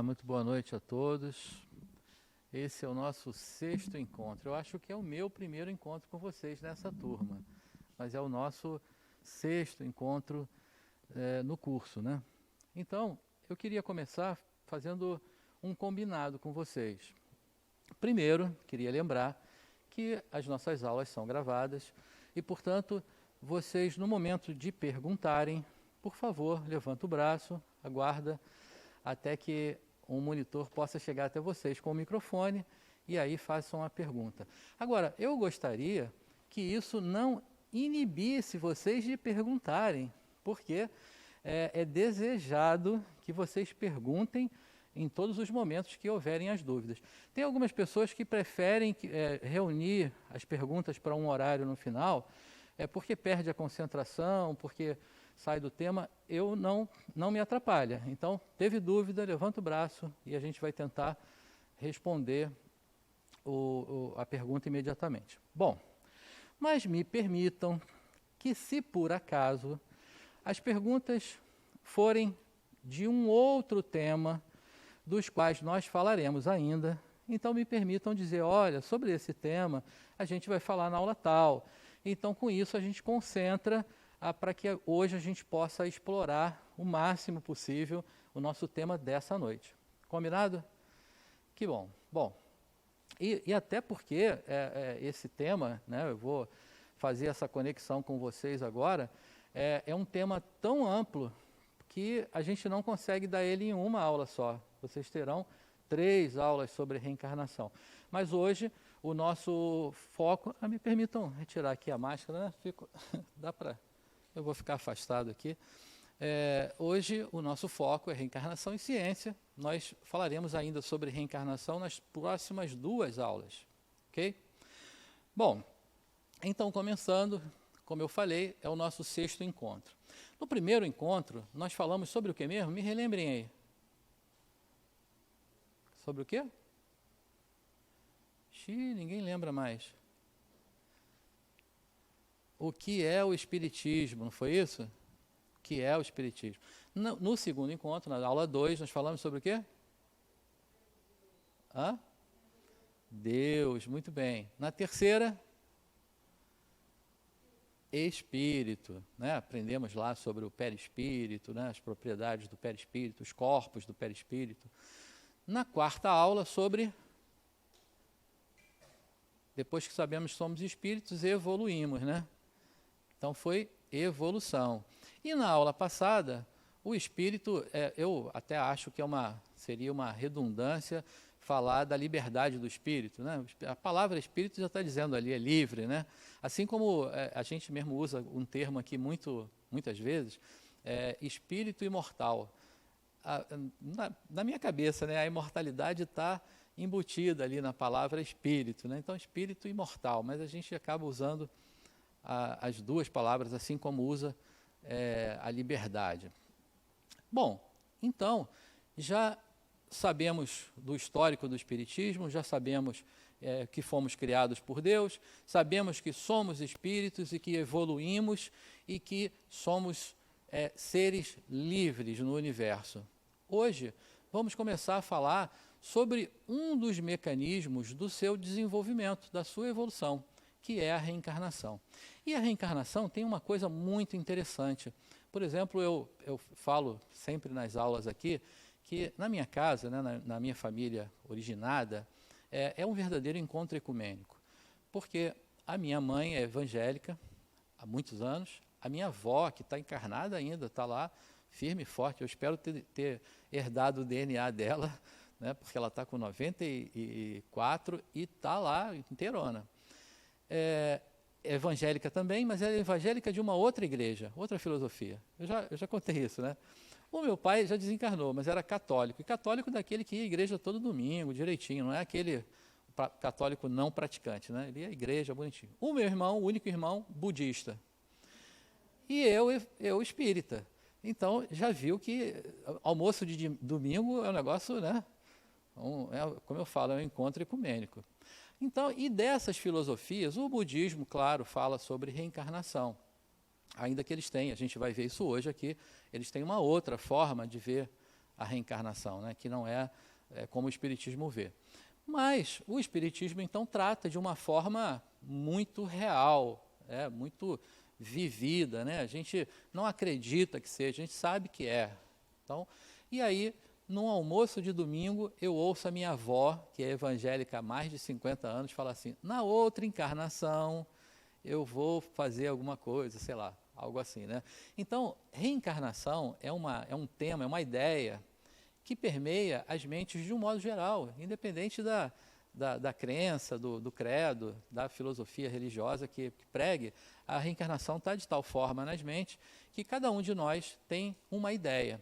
Olá, muito boa noite a todos. Esse é o nosso sexto encontro. Eu acho que é o meu primeiro encontro com vocês nessa turma, mas é o nosso sexto encontro no curso, né? Então, eu queria começar fazendo um combinado com vocês. Primeiro, queria lembrar que as nossas aulas são gravadas e, portanto, vocês, no momento de perguntarem, por favor, levanta o braço, aguarda até que um monitor possa chegar até vocês com o microfone e aí façam a pergunta. Agora, eu gostaria que isso não inibisse vocês de perguntarem, porque é desejado que vocês perguntem em todos os momentos que houverem as dúvidas. Tem algumas pessoas que preferem reunir as perguntas para um horário no final, porque perde a concentração, porque sai do tema. Eu não me atrapalha. Então, teve dúvida, levanta o braço e a gente vai tentar responder a pergunta imediatamente. Bom, mas me permitam que, se por acaso as perguntas forem de um outro tema, dos quais nós falaremos ainda, então me permitam dizer, olha, sobre esse tema a gente vai falar na aula tal. Então, com isso, a gente concentra para que hoje a gente possa explorar o máximo possível o nosso tema dessa noite. Combinado? Que bom. Bom, e até porque esse tema, né, eu vou fazer essa conexão com vocês agora, é um tema tão amplo que a gente não consegue dar ele em uma aula só. Vocês terão 3 aulas sobre reencarnação. Mas hoje o nosso foco... me permitam retirar aqui a máscara, né? Dá para... Eu vou ficar afastado aqui. Hoje o nosso foco é reencarnação e ciência. Nós falaremos ainda sobre reencarnação nas próximas 2 aulas. Ok? Bom, então começando, como eu falei, é o nosso 6º encontro. No primeiro encontro, nós falamos sobre o que mesmo? Me relembrem aí. Sobre o quê? Ninguém lembra mais. O que é o Espiritismo, não foi isso? O que é o Espiritismo? No segundo encontro, na aula 2, nós falamos sobre o quê? Deus, muito bem. Na terceira, Espírito, né? Aprendemos lá sobre o perispírito, né? As propriedades do perispírito, os corpos do perispírito. Na quarta aula, sobre... Depois que sabemos que somos espíritos, evoluímos, né? Então, foi evolução. E na aula passada, o espírito, eu até acho que seria uma redundância falar da liberdade do espírito, né? A palavra espírito já está dizendo ali, é livre, né? Assim como a gente mesmo usa um termo aqui muitas vezes, espírito imortal. Na minha cabeça, né, a imortalidade está embutida ali na palavra espírito, né? Então, espírito imortal, mas a gente acaba usando as 2 palavras, assim como usa a liberdade. Bom, então, já sabemos do histórico do Espiritismo, já sabemos que fomos criados por Deus, sabemos que somos espíritos e que evoluímos e que somos seres livres no universo. Hoje, vamos começar a falar sobre um dos mecanismos do seu desenvolvimento, da sua evolução, que é a reencarnação. E a reencarnação tem uma coisa muito interessante. Por exemplo, eu falo sempre nas aulas aqui, que na minha casa, né, na minha família originada, é um verdadeiro encontro ecumênico. Porque a minha mãe é evangélica há muitos anos, a minha avó, que está encarnada ainda, está lá, firme e forte. Eu espero ter herdado o DNA dela, né, porque ela está com 94 e está lá inteirona. É evangélica também, mas ela é evangélica de uma outra igreja, outra filosofia. Eu já contei isso, né? O meu pai já desencarnou, mas era católico. E católico daquele que ia à igreja todo domingo, direitinho, não é aquele católico não praticante, né? Ele ia à igreja bonitinho. O meu irmão, o único irmão, budista. E eu espírita. Então, já viu que almoço de domingo é um negócio, né? Como eu falo, é um encontro ecumênico. Então, e dessas filosofias, o budismo, claro, fala sobre reencarnação. Ainda que eles tenham, a gente vai ver isso hoje aqui, eles têm uma outra forma de ver a reencarnação, né? Que não é como o Espiritismo vê. Mas o Espiritismo, então, trata de uma forma muito real, muito vivida, né? A gente não acredita que seja, a gente sabe que é. Então, e aí, num almoço de domingo, eu ouço a minha avó, que é evangélica há mais de 50 anos, falar assim: na outra encarnação eu vou fazer alguma coisa, sei lá, algo assim, né? Então, reencarnação é um tema, é uma ideia que permeia as mentes de um modo geral, independente da crença, do credo, da filosofia religiosa que pregue, a reencarnação está de tal forma nas mentes que cada um de nós tem uma ideia.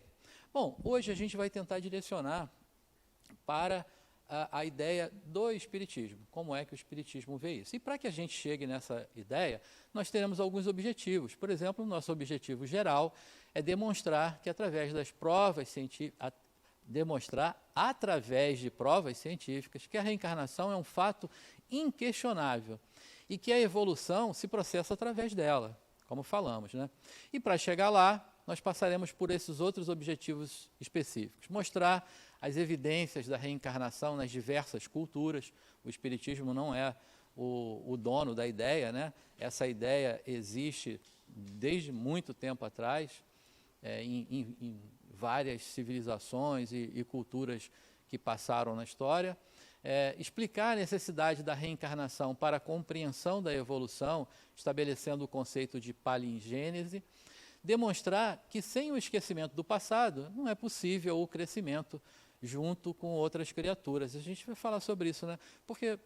Bom, hoje a gente vai tentar direcionar para a ideia do Espiritismo, como é que o Espiritismo vê isso. E para que a gente chegue nessa ideia, nós teremos alguns objetivos. Por exemplo, o nosso objetivo geral é demonstrar que através das provas científicas, demonstrar através de provas científicas que a reencarnação é um fato inquestionável e que a evolução se processa através dela, como falamos, né? E para chegar lá, nós passaremos por esses outros objetivos específicos. Mostrar as evidências da reencarnação nas diversas culturas. O Espiritismo não é o dono da ideia, né? Essa ideia existe desde muito tempo atrás, em várias civilizações e culturas que passaram na história. Explicar a necessidade da reencarnação para a compreensão da evolução, estabelecendo o conceito de palingênese. Demonstrar que sem o esquecimento do passado não é possível o crescimento junto com outras criaturas. A gente vai falar sobre isso, né? Porque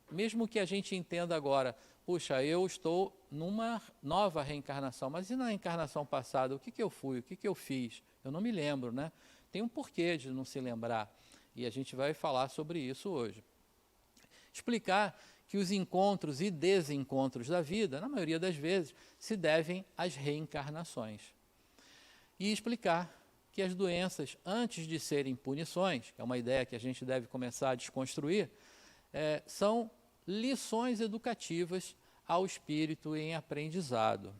mesmo que a gente entenda agora, puxa, eu estou numa nova reencarnação, mas e na reencarnação passada, o que eu fui, o que eu fiz? Eu não me lembro, né? Tem um porquê de não se lembrar, e a gente vai falar sobre isso hoje. Explicar que os encontros e desencontros da vida, na maioria das vezes, se devem às reencarnações. E explicar que as doenças, antes de serem punições, que é uma ideia que a gente deve começar a desconstruir, são lições educativas ao espírito em aprendizado.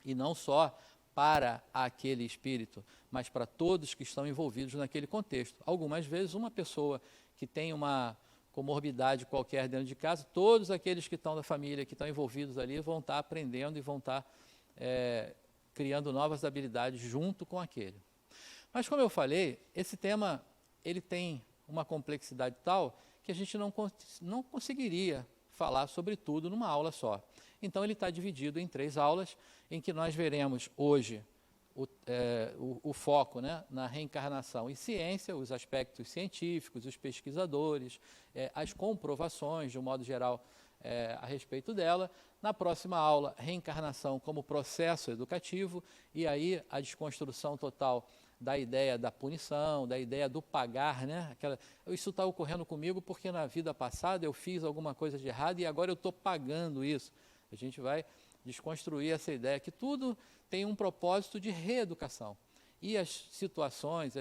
E não só para aquele espírito, mas para todos que estão envolvidos naquele contexto. Algumas vezes, uma pessoa que tem uma comorbidade qualquer dentro de casa, todos aqueles que estão da família, que estão envolvidos ali, vão estar aprendendo e vão estar criando novas habilidades junto com aquele. Mas, como eu falei, esse tema ele tem uma complexidade tal que a gente não conseguiria falar sobre tudo numa aula só. Então, ele está dividido em 3 aulas, em que nós veremos hoje o foco, né, na reencarnação e ciência, os aspectos científicos, os pesquisadores, as comprovações, de um modo geral, a respeito dela. Na próxima aula, reencarnação como processo educativo, e aí a desconstrução total da ideia da punição, da ideia do pagar, né? Isso está ocorrendo comigo porque na vida passada eu fiz alguma coisa de errado e agora eu estou pagando isso. A gente vai desconstruir essa ideia que tudo tem um propósito de reeducação. E as situações,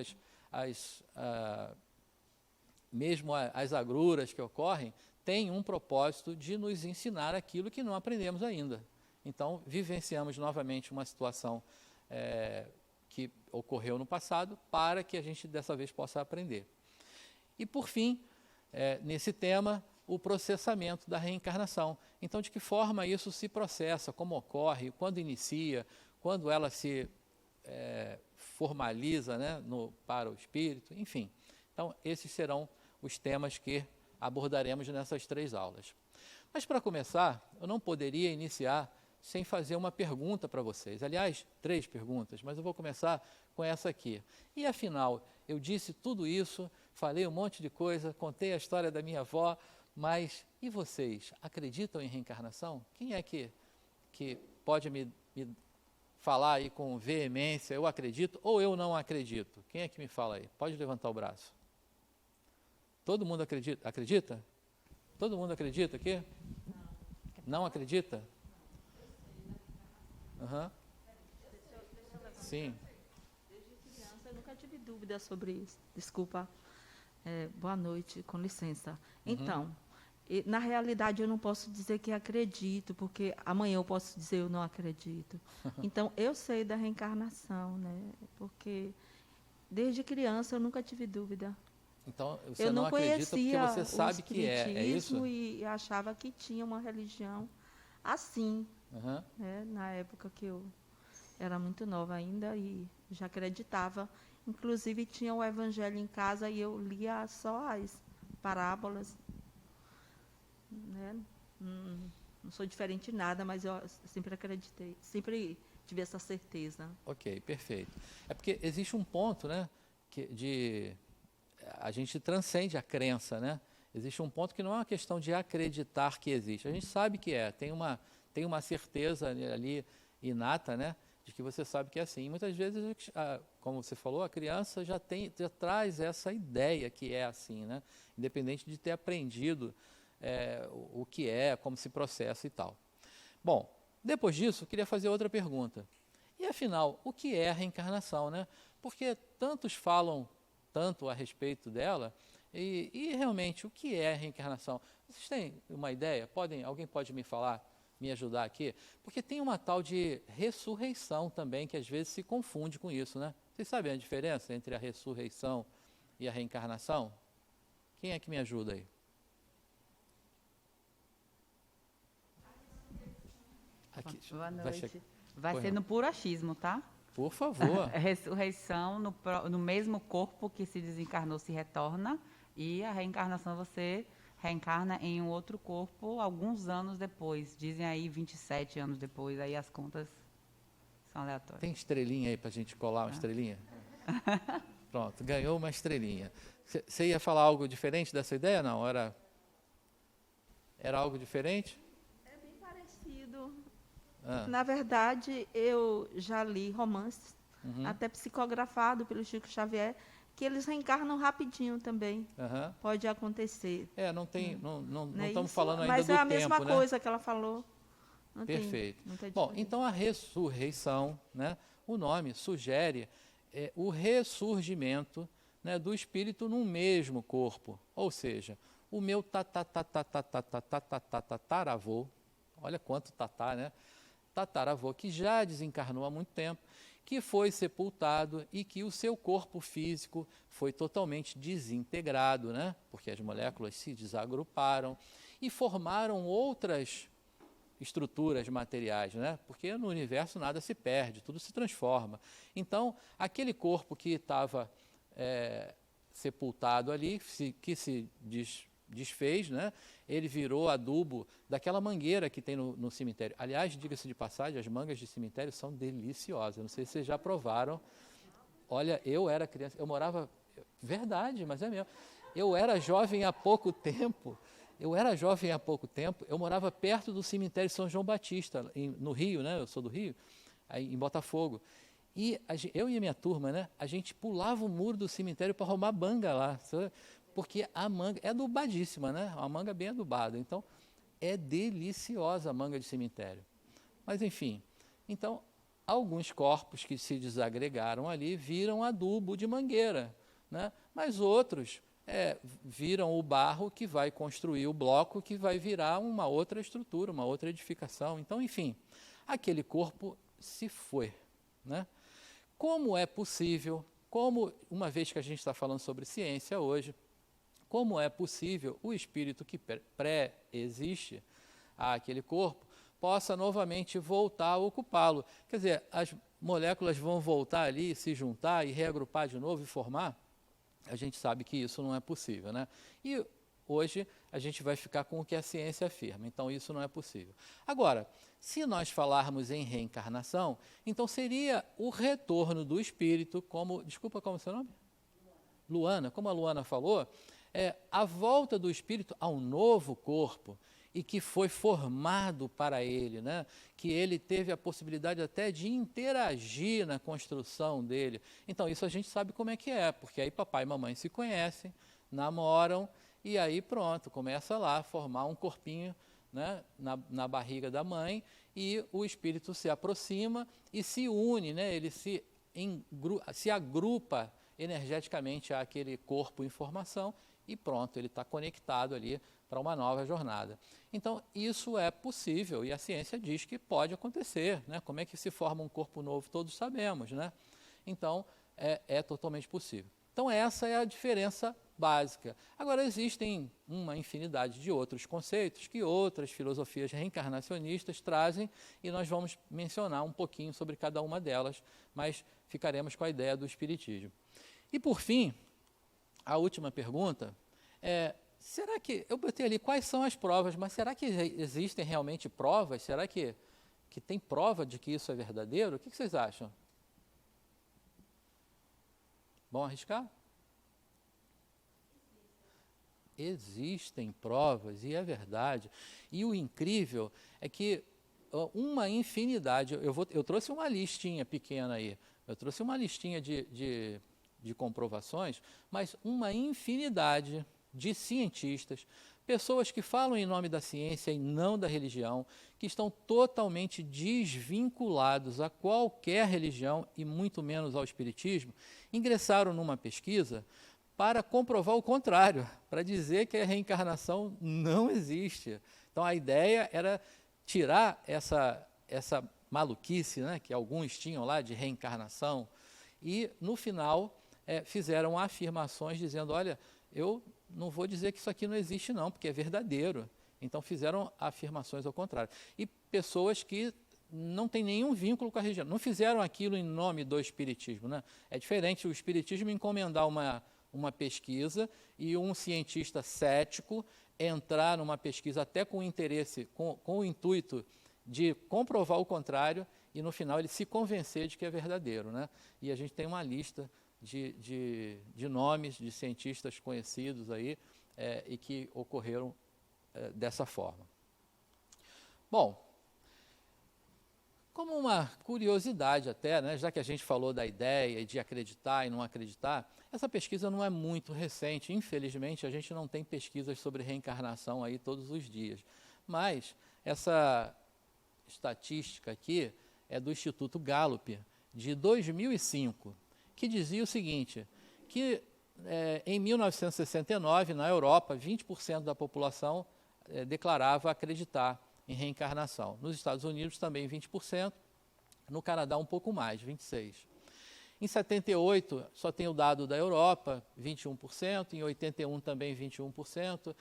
mesmo as agruras que ocorrem, têm um propósito de nos ensinar aquilo que não aprendemos ainda. Então, vivenciamos novamente uma situação que ocorreu no passado para que a gente dessa vez possa aprender. E por fim, nesse tema, o processamento da reencarnação. Então, de que forma isso se processa, como ocorre, quando inicia, quando ela se formaliza, né, para o espírito, enfim. Então, esses serão os temas que abordaremos nessas 3 aulas. Mas para começar, eu não poderia iniciar sem fazer uma pergunta para vocês. Aliás, 3 perguntas, mas eu vou começar com essa aqui. E afinal, eu disse tudo isso, falei um monte de coisa, contei a história da minha avó, mas e vocês, acreditam em reencarnação? Quem é que pode me falar aí com veemência, eu acredito ou eu não acredito? Quem é que me fala aí? Pode levantar o braço. Todo mundo acredita? Acredita? Todo mundo acredita aqui? Não acredita? Uhum. Sim. Desde criança eu nunca tive dúvida sobre isso. Desculpa. Boa noite, com licença. Então, na realidade eu não posso dizer que acredito, porque amanhã eu posso dizer eu não acredito. Então, eu sei da reencarnação, né? Porque Desde criança eu nunca tive dúvida. Então, você Eu não não acredita porque conhecia você o sabe que é isso? espiritismo e achava que tinha uma religião assim, Aham. né? Na época que eu era muito nova ainda e já acreditava. Inclusive tinha o evangelho em casa e eu lia só as parábolas, né? Não sou diferente de nada, mas eu sempre acreditei, sempre tive essa certeza. Ok, perfeito. É porque existe um ponto, né, a gente transcende a crença, né? Existe um ponto que não é uma questão de acreditar que existe. A gente sabe que tem uma certeza ali inata, né, de que você sabe que é assim. E muitas vezes, como você falou, a criança já traz essa ideia que é assim, né? Independente de ter aprendido o que é, como se processa e tal. Bom, depois disso, eu queria fazer outra pergunta. E afinal, o que é a reencarnação, né? Porque tantos falam tanto a respeito dela, e realmente, o que é a reencarnação? Vocês têm uma ideia? Alguém pode me falar, me ajudar aqui? Porque tem uma tal de ressurreição também, que às vezes se confunde com isso, né? Vocês sabem a diferença entre a ressurreição e a reencarnação? Quem é que me ajuda aí? Aqui, Boa vai noite. Vai Pois ser não. no puro achismo, tá? Por favor. A ressurreição no mesmo corpo que se desencarnou se retorna e a reencarnação você reencarna em um outro corpo alguns anos depois. Dizem aí 27 anos depois, aí as contas são aleatórias. Tem estrelinha aí para a gente colar uma estrelinha? Pronto, ganhou uma estrelinha. Você ia falar algo diferente dessa ideia? Não, era algo diferente? É bem parecido. Ah, Na verdade, eu já li romances, até psicografado pelo Chico Xavier, que eles reencarnam rapidinho também. aham. Pode acontecer. Não É estamos isso? falando ainda Mas do é a tempo, mesma né? coisa que ela falou. Não Perfeito. Tem muita Bom, diferença. então a ressurreição, né, o nome sugere o ressurgimento, né, do espírito num mesmo corpo. Ou seja, o meu tataravô, olha quanto tatá, né? Tataravô, que já desencarnou há muito tempo, que foi sepultado e que o seu corpo físico foi totalmente desintegrado, né? Porque as moléculas se desagruparam e formaram outras estruturas materiais, né? Porque no universo nada se perde, tudo se transforma. Então, aquele corpo que estava sepultado ali, que se desfez, né? Ele virou adubo daquela mangueira que tem no cemitério. Aliás, diga-se de passagem, as mangas de cemitério são deliciosas. Não sei se vocês já provaram. Olha, eu era criança, eu morava... Verdade, mas é mesmo. Eu era jovem há pouco tempo, eu morava perto do cemitério São João Batista, no Rio, né? Eu sou do Rio, aí, em Botafogo. E eu e a minha turma, né? A gente pulava o muro do cemitério para arrumar manga lá, porque a manga é adubadíssima, né? Uma manga bem adubada. Então, é deliciosa a manga de cemitério. Mas, enfim, então, alguns corpos que se desagregaram ali viram adubo de mangueira, né? Mas outros viram o barro que vai construir o bloco que vai virar uma outra estrutura, uma outra edificação. Então, enfim, aquele corpo se foi, né? Como é possível, uma vez que a gente está falando sobre ciência hoje, como é possível o espírito que pré-existe àquele corpo possa novamente voltar a ocupá-lo? Quer dizer, as moléculas vão voltar ali, se juntar e reagrupar de novo e formar? A gente sabe que isso não é possível, né? E hoje a gente vai ficar com o que a ciência afirma, então isso não é possível. Agora, se nós falarmos em reencarnação, então seria o retorno do espírito, desculpa, como é o seu nome? Luana, como a Luana falou, a volta do espírito ao novo corpo e que foi formado para ele, né? Que ele teve a possibilidade até de interagir na construção dele. Então, isso a gente sabe como é que é, porque aí papai e mamãe se conhecem, namoram, e aí pronto, começa lá a formar um corpinho, né, na barriga da mãe, e o espírito se aproxima e se une, né? Ele se agrupa energeticamente àquele corpo em formação e pronto, ele está conectado ali para uma nova jornada. Então, isso é possível e a ciência diz que pode acontecer, né? Como é que se forma um corpo novo, todos sabemos, né? Então, é totalmente possível. Então, essa é a diferença básica. Agora, existem uma infinidade de outros conceitos que outras filosofias reencarnacionistas trazem e nós vamos mencionar um pouquinho sobre cada uma delas, mas ficaremos com a ideia do espiritismo. E, por fim, a última pergunta é, será que, eu botei ali quais são as provas, mas será que existem realmente provas? Será que tem prova de que isso é verdadeiro? O que vocês acham? Vão arriscar? Existem provas, e é verdade. E o incrível é que uma infinidade, eu trouxe uma listinha pequena aí, eu trouxe uma listinha de comprovações, mas uma infinidade de cientistas, pessoas que falam em nome da ciência e não da religião, que estão totalmente desvinculados a qualquer religião e muito menos ao espiritismo, ingressaram numa pesquisa para comprovar o contrário, para dizer que a reencarnação não existe. Então a ideia era tirar essa maluquice, né, que alguns tinham lá de reencarnação, e no final fizeram afirmações dizendo, olha, eu não vou dizer que isso aqui não existe não, porque é verdadeiro. Então fizeram afirmações ao contrário. E pessoas que não têm nenhum vínculo com a religião, não fizeram aquilo em nome do espiritismo, né? É diferente o espiritismo encomendar uma pesquisa e um cientista cético entrar numa pesquisa até com interesse, com o intuito de comprovar o contrário e no final ele se convencer de que é verdadeiro, né? E a gente tem uma lista de nomes de cientistas conhecidos aí e que ocorreram dessa forma. Bom, como uma curiosidade até, né, já que a gente falou da ideia de acreditar e não acreditar, essa pesquisa não é muito recente. Infelizmente, a gente não tem pesquisas sobre reencarnação aí todos os dias. Mas essa estatística aqui é do Instituto Gallup, de 2005, que dizia o seguinte, que em 1969, na Europa, 20% da população declarava acreditar em reencarnação. Nos Estados Unidos também 20%, no Canadá um pouco mais, 26%. Em 78, só tem o dado da Europa, 21%, em 81 também 21%,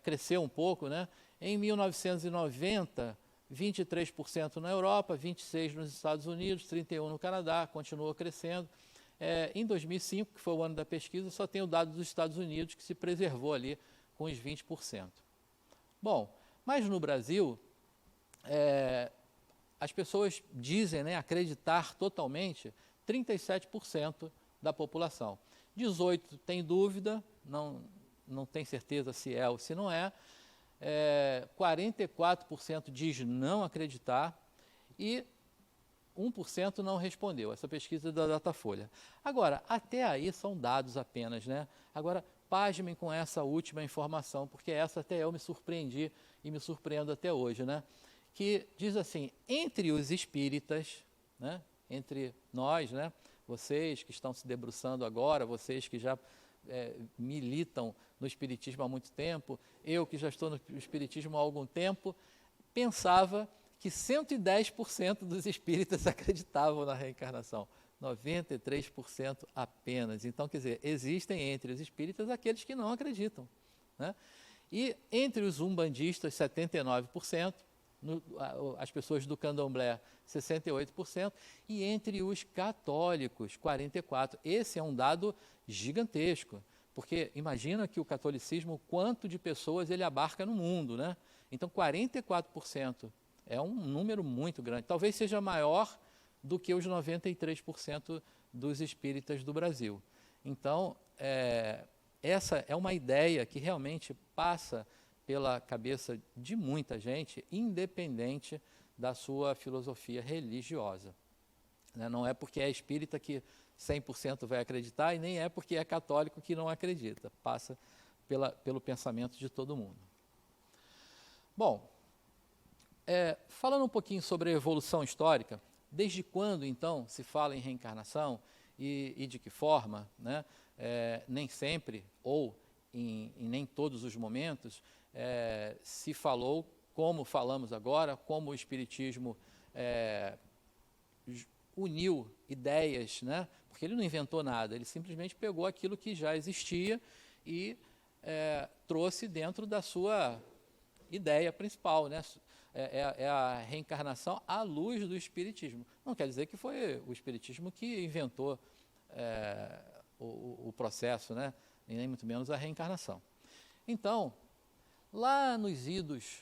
cresceu um pouco, né? Em 1990, 23% na Europa, 26% nos Estados Unidos, 31% no Canadá, continuou crescendo. Em 2005, que foi o ano da pesquisa, só tem o dado dos Estados Unidos, que se preservou ali com os 20%. Bom, mas no Brasil, as pessoas dizem, né, acreditar totalmente 37% da população. 18% tem dúvida, não tem certeza se é ou se não é. 44% diz não acreditar e 1% não respondeu. Essa pesquisa é da Datafolha. Agora, até aí são dados apenas, né? Agora, pasmem com essa última informação, porque essa até eu me surpreendi e me surpreendo até hoje, né? Que diz assim, entre os espíritas, né? Entre nós, né? Vocês que estão se debruçando agora, vocês que já militam no espiritismo há muito tempo, eu que já estou no espiritismo há algum tempo, pensava que 110% dos espíritas acreditavam na reencarnação, 93% apenas. Então, quer dizer, existem entre os espíritas aqueles que não acreditam, né? E entre os umbandistas, 79%, as pessoas do candomblé, 68%, e entre os católicos, 44%. Esse é um dado gigantesco, porque imagina que o catolicismo, quanto de pessoas ele abarca no mundo, né? Então, 44% é um número muito grande. Talvez seja maior do que os 93% dos espíritas do Brasil. Então, essa é uma ideia que realmente passa pela cabeça de muita gente, independente da sua filosofia religiosa. Não é porque é espírita que 100% vai acreditar e nem é porque é católico que não acredita. Passa pelo pensamento de todo mundo. Bom, falando um pouquinho sobre a evolução histórica, desde quando, então, se fala em reencarnação e de que forma, né? Nem sempre, ou em nem todos os momentos, se falou, como falamos agora, como o Espiritismo uniu ideias, né? Porque ele não inventou nada, ele simplesmente pegou aquilo que já existia e trouxe dentro da sua ideia principal, né? É a reencarnação à luz do Espiritismo. Não quer dizer que foi o Espiritismo que inventou o processo, né? E nem muito menos a reencarnação. Então, lá nos idos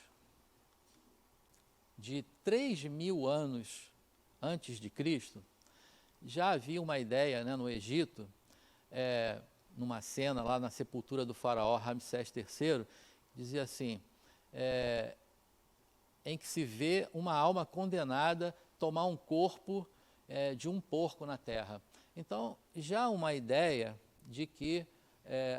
de 3.000 anos antes de Cristo, já havia uma ideia, né, no Egito, numa cena lá na sepultura do faraó Ramsés III, dizia assim, em que se vê uma alma condenada tomar um corpo de um porco na terra. Então, já uma ideia de que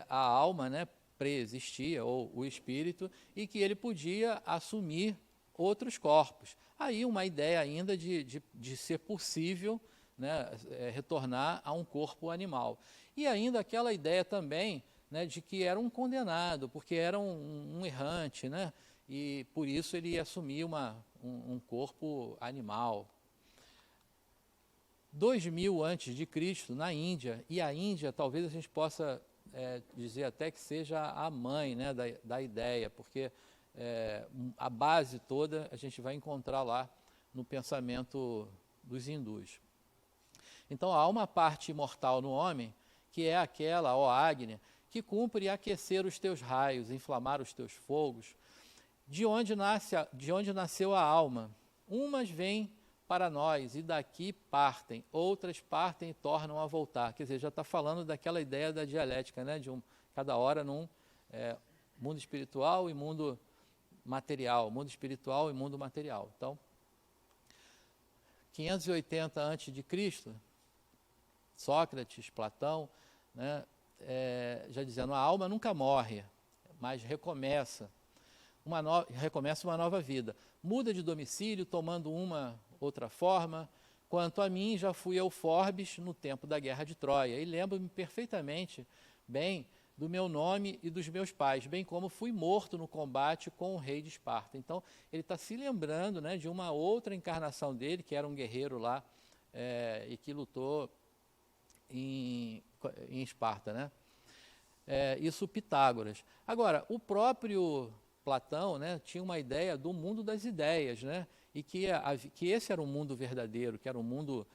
a alma, né, preexistia, ou o espírito, e que ele podia assumir outros corpos. Aí uma ideia ainda de ser possível, né, retornar a um corpo animal. E ainda aquela ideia também, né, de que era um condenado, porque era um errante, né, e por isso ele ia assumir um corpo animal. 2.000 antes de Cristo, na Índia, e a Índia talvez a gente possa dizer até que seja a mãe, né, da ideia, porque a base toda a gente vai encontrar lá no pensamento dos hindus. Então há uma parte imortal no homem, que é aquela, ó Águia, que cumpre aquecer os teus raios, inflamar os teus fogos, de onde nasceu a alma. Umas vêm para nós e daqui partem, outras partem e tornam a voltar. Quer dizer, já está falando daquela ideia da dialética, né? Cada hora num mundo espiritual e mundo material, mundo espiritual e mundo material. Então, 580 a.C., Sócrates, Platão, né, já dizendo, a alma nunca morre, mas recomeça uma nova vida. Muda de domicílio, tomando uma outra forma. Quanto a mim, já fui Eufórbes no tempo da Guerra de Troia. E lembro-me perfeitamente bem do meu nome e dos meus pais, bem como fui morto no combate com o rei de Esparta. Então, ele está se lembrando, né, de uma outra encarnação dele, que era um guerreiro lá, e que lutou em Esparta, né? Isso Pitágoras. Agora, o próprio Platão, né, tinha uma ideia do mundo das ideias, né, e que esse era um mundo verdadeiro, que era um mundo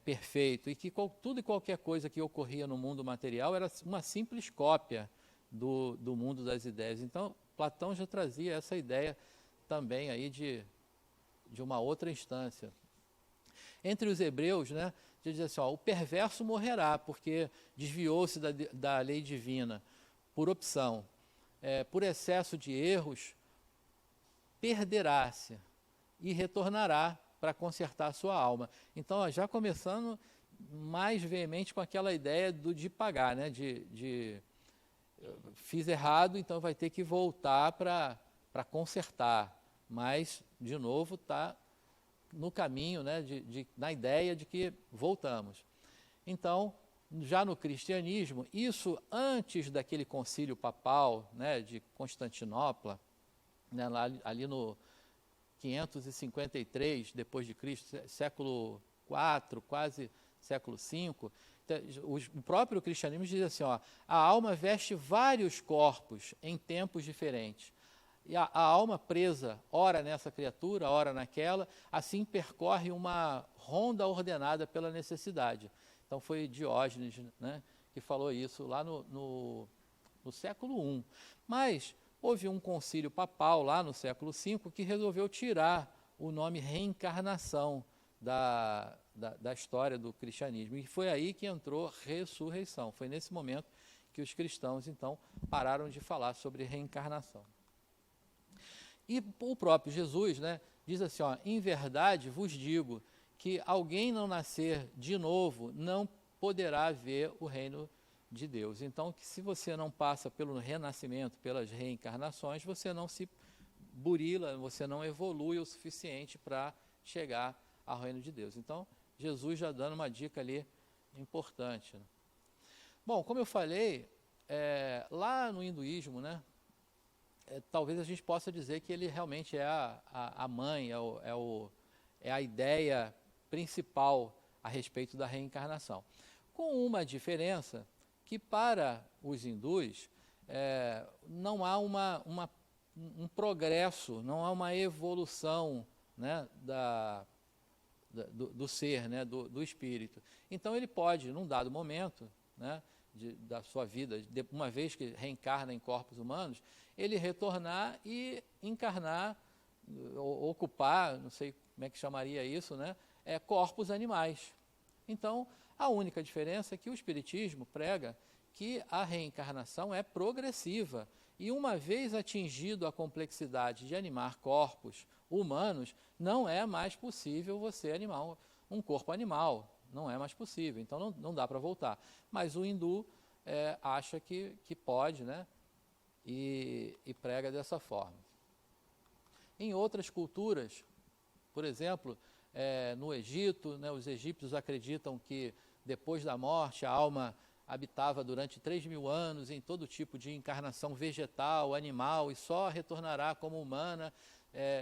perfeito, e que tudo e qualquer coisa que ocorria no mundo material era uma simples cópia do mundo das ideias. Então, Platão já trazia essa ideia também aí de uma outra instância. Entre os hebreus, né, já dizia assim, ó, o perverso morrerá, porque desviou-se da lei divina por opção. Por excesso de erros, perderá-se e retornará para consertar a sua alma. Então, ó, já começando mais veemente com aquela ideia de pagar, né, fiz errado, então vai ter que voltar para consertar, mas, de novo, está no caminho, né, na ideia de que voltamos. Então, já no cristianismo, isso antes daquele concílio papal, né, de Constantinopla, né, ali no 553 depois de Cristo, século IV, quase século V, o próprio cristianismo diz assim, ó, a alma veste vários corpos em tempos diferentes. E a alma presa, ora nessa criatura, ora naquela, assim percorre uma ronda ordenada pela necessidade. Então foi Diógenes, né, que falou isso lá no século I. Mas houve um concílio papal lá no século V que resolveu tirar o nome reencarnação da história do cristianismo. E foi aí que entrou ressurreição. Foi nesse momento que os cristãos, então, pararam de falar sobre reencarnação. E o próprio Jesus, né, diz assim, ó, em verdade vos digo que alguém não nascer de novo não poderá ver o reino de Deus. Então, que se você não passa pelo renascimento, pelas reencarnações, você não se burila, você não evolui o suficiente para chegar ao reino de Deus. Então, Jesus já dando uma dica ali importante. Né? Bom, como eu falei, lá no hinduísmo, né, talvez a gente possa dizer que ele realmente é a mãe, é a ideia principal a respeito da reencarnação. Com uma diferença que para os hindus não há um progresso, não há uma evolução, né, do ser, né, do espírito. Então ele pode, num dado momento, né, da sua vida, uma vez que reencarna em corpos humanos, ele retornar e encarnar, ocupar, não sei como é que chamaria isso, né, corpos animais. Então, a única diferença é que o Espiritismo prega que a reencarnação é progressiva. E uma vez atingido a complexidade de animar corpos humanos, não é mais possível você animar um corpo animal. Não é mais possível, então não dá para voltar. Mas o hindu acha que pode, né? E prega dessa forma. Em outras culturas, por exemplo, no Egito, né, os egípcios acreditam que depois da morte a alma habitava durante 3.000 anos em todo tipo de encarnação vegetal, animal, e só retornará como humana,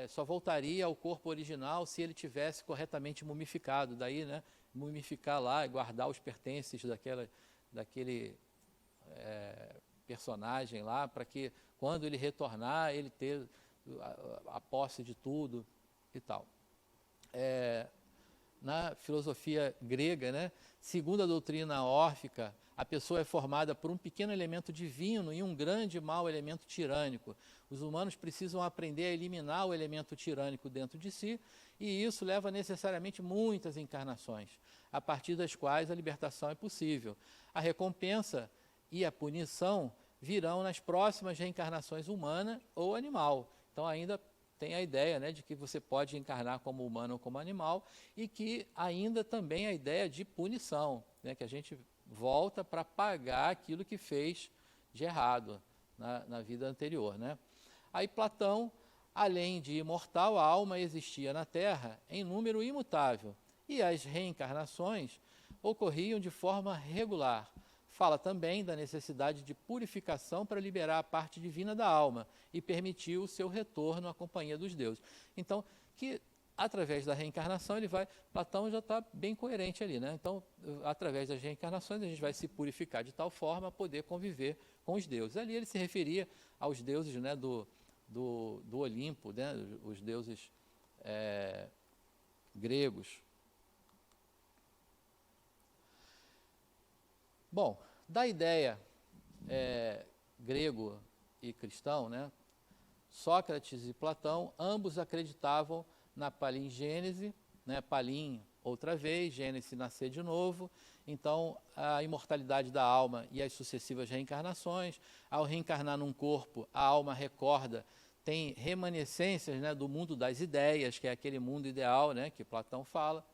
só voltaria ao corpo original se ele tivesse corretamente mumificado. Daí, né, mumificar lá e guardar os pertences daquele personagem lá, para que quando ele retornar, ele ter a posse de tudo e tal. Na filosofia grega, né, segundo a doutrina órfica, a pessoa é formada por um pequeno elemento divino e um grande e mau elemento tirânico. Os humanos precisam aprender a eliminar o elemento tirânico dentro de si, e isso leva necessariamente muitas encarnações, a partir das quais a libertação é possível. A recompensa e a punição virão nas próximas reencarnações humana ou animal. Então ainda tem a ideia, né, de que você pode encarnar como humano ou como animal, e que ainda também a ideia de punição, né, que a gente volta para pagar aquilo que fez de errado na vida anterior, né? Aí Platão, além de imortal, a alma existia na Terra em número imutável, e as reencarnações ocorriam de forma regular. Fala também da necessidade de purificação para liberar a parte divina da alma e permitir o seu retorno à companhia dos deuses. Então, que através da reencarnação Platão já está bem coerente ali, né? Então, através das reencarnações a gente vai se purificar de tal forma a poder conviver com os deuses. Ali ele se referia aos deuses, né, do Olimpo, né, os deuses gregos. Bom, da ideia grego e cristão, né, Sócrates e Platão, ambos acreditavam na palingênese, né, palim outra vez, gênese, nascer de novo. Então, a imortalidade da alma e as sucessivas reencarnações. Ao reencarnar num corpo, a alma recorda, tem remanescências, né, do mundo das ideias, que é aquele mundo ideal, né, que Platão fala.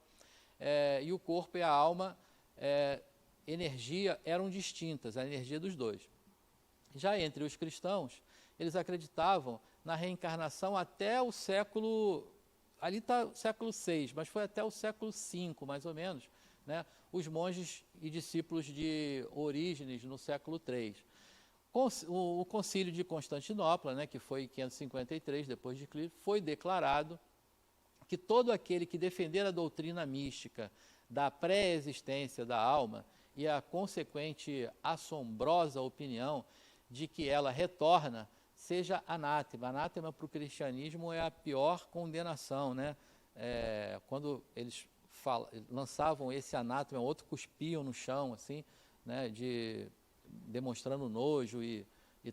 E o corpo e a alma, energia, eram distintas, a energia dos dois. Já entre os cristãos, eles acreditavam na reencarnação até o século... Ali está o século VI, mas foi até o século V, mais ou menos, né? Os monges e discípulos de Orígenes, no século III. O concílio de Constantinopla, né, que foi em 553 depois de Cristo, foi declarado que todo aquele que defender a doutrina mística da pré-existência da alma e a consequente assombrosa opinião de que ela retorna, seja anátema. Anátema para o cristianismo é a pior condenação, né? Quando eles lançavam esse anátema, outro cuspiam no chão, assim, né? Demonstrando nojo e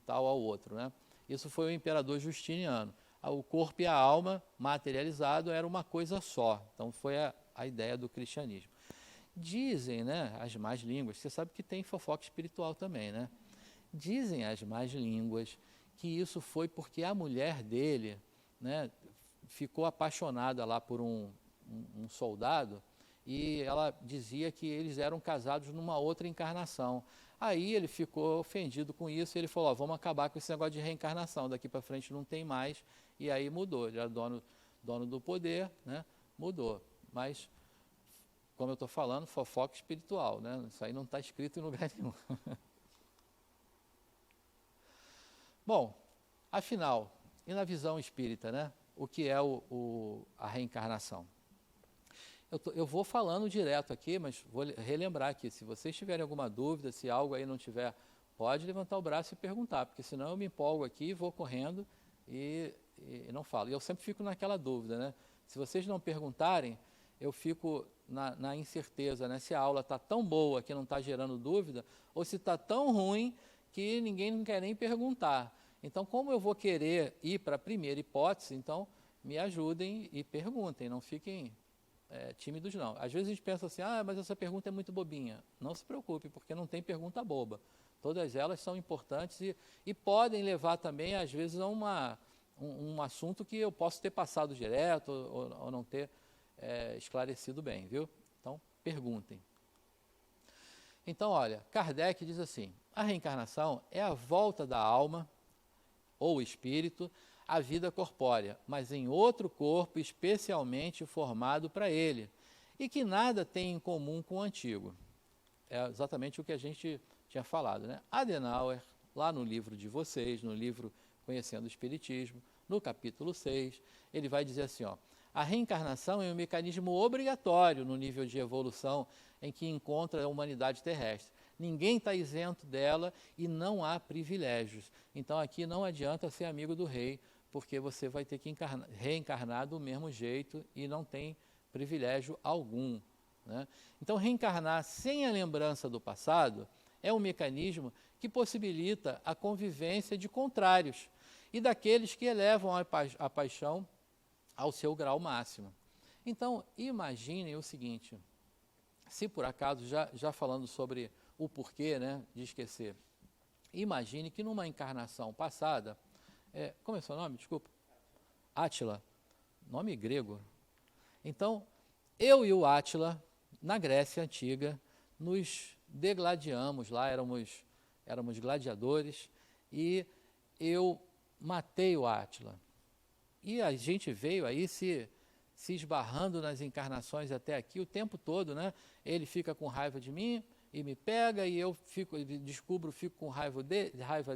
tal ao outro, né? Isso foi o imperador Justiniano. O corpo e a alma materializado era uma coisa só. Então foi a ideia do cristianismo. Dizem, né, as más línguas, você sabe que tem fofoca espiritual também, né? Dizem as más línguas que isso foi porque a mulher dele, né, ficou apaixonada lá por um soldado, e ela dizia que eles eram casados numa outra encarnação. Aí ele ficou ofendido com isso, e ele falou, vamos acabar com esse negócio de reencarnação, daqui para frente não tem mais, e aí mudou, ele era dono do poder, né, mudou. Mas, como eu estou falando, fofoca espiritual, né, isso aí não está escrito em lugar nenhum. Bom, afinal, e na visão espírita, né, o que é a reencarnação? Eu vou falando direto aqui, mas vou relembrar aqui, se vocês tiverem alguma dúvida, se algo aí não tiver, pode levantar o braço e perguntar, porque senão eu me empolgo aqui, vou correndo e não falo. E eu sempre fico naquela dúvida, né? Se vocês não perguntarem, eu fico na incerteza, né? Se a aula está tão boa que não está gerando dúvida, ou se está tão ruim que ninguém não quer nem perguntar. Então, como eu vou querer ir para a primeira hipótese, então me ajudem e perguntem, não fiquem tímidos não. Às vezes a gente pensa assim, mas essa pergunta é muito bobinha. Não se preocupe, porque não tem pergunta boba. Todas elas são importantes e podem levar também, às vezes, a um assunto que eu posso ter passado direto ou não ter esclarecido bem, viu? Então, perguntem. Então, olha, Kardec diz assim, a reencarnação é a volta da alma ou espírito à vida corpórea, mas em outro corpo especialmente formado para ele, e que nada tem em comum com o antigo. É exatamente o que a gente tinha falado, né? Adenauer, lá no livro de vocês, no livro Conhecendo o Espiritismo, no capítulo 6, ele vai dizer assim, a reencarnação é um mecanismo obrigatório no nível de evolução em que encontra a humanidade terrestre. Ninguém está isento dela e não há privilégios. Então aqui não adianta ser amigo do rei, porque você vai ter que reencarnar do mesmo jeito e não tem privilégio algum, né? Então reencarnar sem a lembrança do passado é um mecanismo que possibilita a convivência de contrários e daqueles que elevam a paixão ao seu grau máximo. Então, imaginem o seguinte, se por acaso, já falando sobre o porquê, né, de esquecer, imagine que numa encarnação passada, como é seu nome? Desculpa. Átila, nome grego. Então, eu e o Átila, na Grécia Antiga, nos degladiamos lá, éramos gladiadores, e eu matei o Átila. E a gente veio aí se esbarrando nas encarnações até aqui o tempo todo, né? Ele fica com raiva de mim e me pega, e eu fico com raiva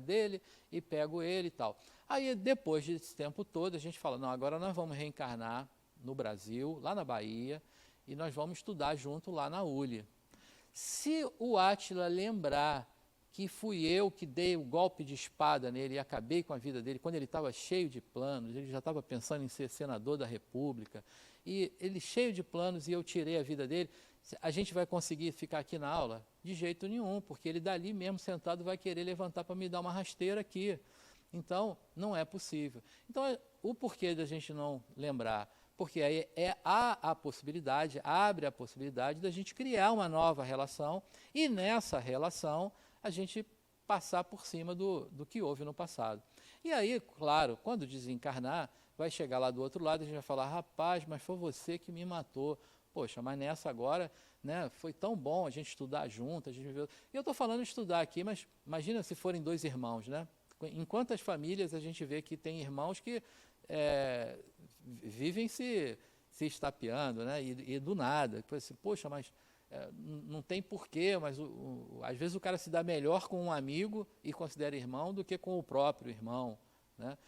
dele e pego ele e tal. Aí, depois desse tempo todo, a gente fala, não, agora nós vamos reencarnar no Brasil, lá na Bahia, e nós vamos estudar junto lá na ULI. Se o Átila lembrar que fui eu que dei o golpe de espada nele e acabei com a vida dele, quando ele estava cheio de planos, ele já estava pensando em ser senador da República, e ele cheio de planos e eu tirei a vida dele, a gente vai conseguir ficar aqui na aula? De jeito nenhum, porque ele dali mesmo sentado vai querer levantar para me dar uma rasteira aqui. Então, não é possível. Então, o porquê da gente não lembrar? Porque aí há a possibilidade, abre a possibilidade da gente criar uma nova relação e nessa relação a gente passar por cima do que houve no passado. E aí, claro, quando desencarnar, vai chegar lá do outro lado e a gente vai falar, rapaz, mas foi você que me matou. Poxa, mas nessa agora, né, foi tão bom a gente estudar junto. E eu estou falando de estudar aqui, mas imagina se forem dois irmãos, né? Em quantas famílias a gente vê que tem irmãos que vivem se estapeando, né? E do nada. Assim, poxa, mas não tem porquê, mas às vezes o cara se dá melhor com um amigo e considera irmão do que com o próprio irmão, né?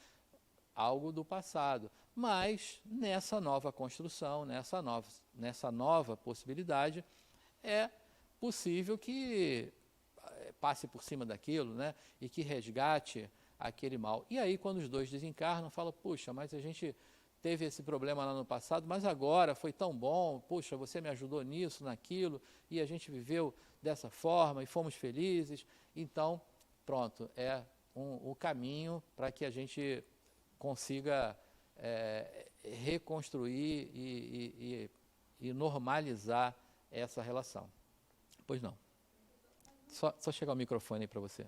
Algo do passado. Mas nessa nova construção, nessa nova possibilidade, é possível que passe por cima daquilo, né? E que resgate aquele mal. E aí, quando os dois desencarnam, fala, puxa, mas a gente teve esse problema lá no passado, mas agora foi tão bom, puxa, você me ajudou nisso, naquilo, e a gente viveu dessa forma e fomos felizes. Então, pronto, é o caminho para que a gente consiga reconstruir e normalizar essa relação. Pois não. Só chegar o microfone aí para você.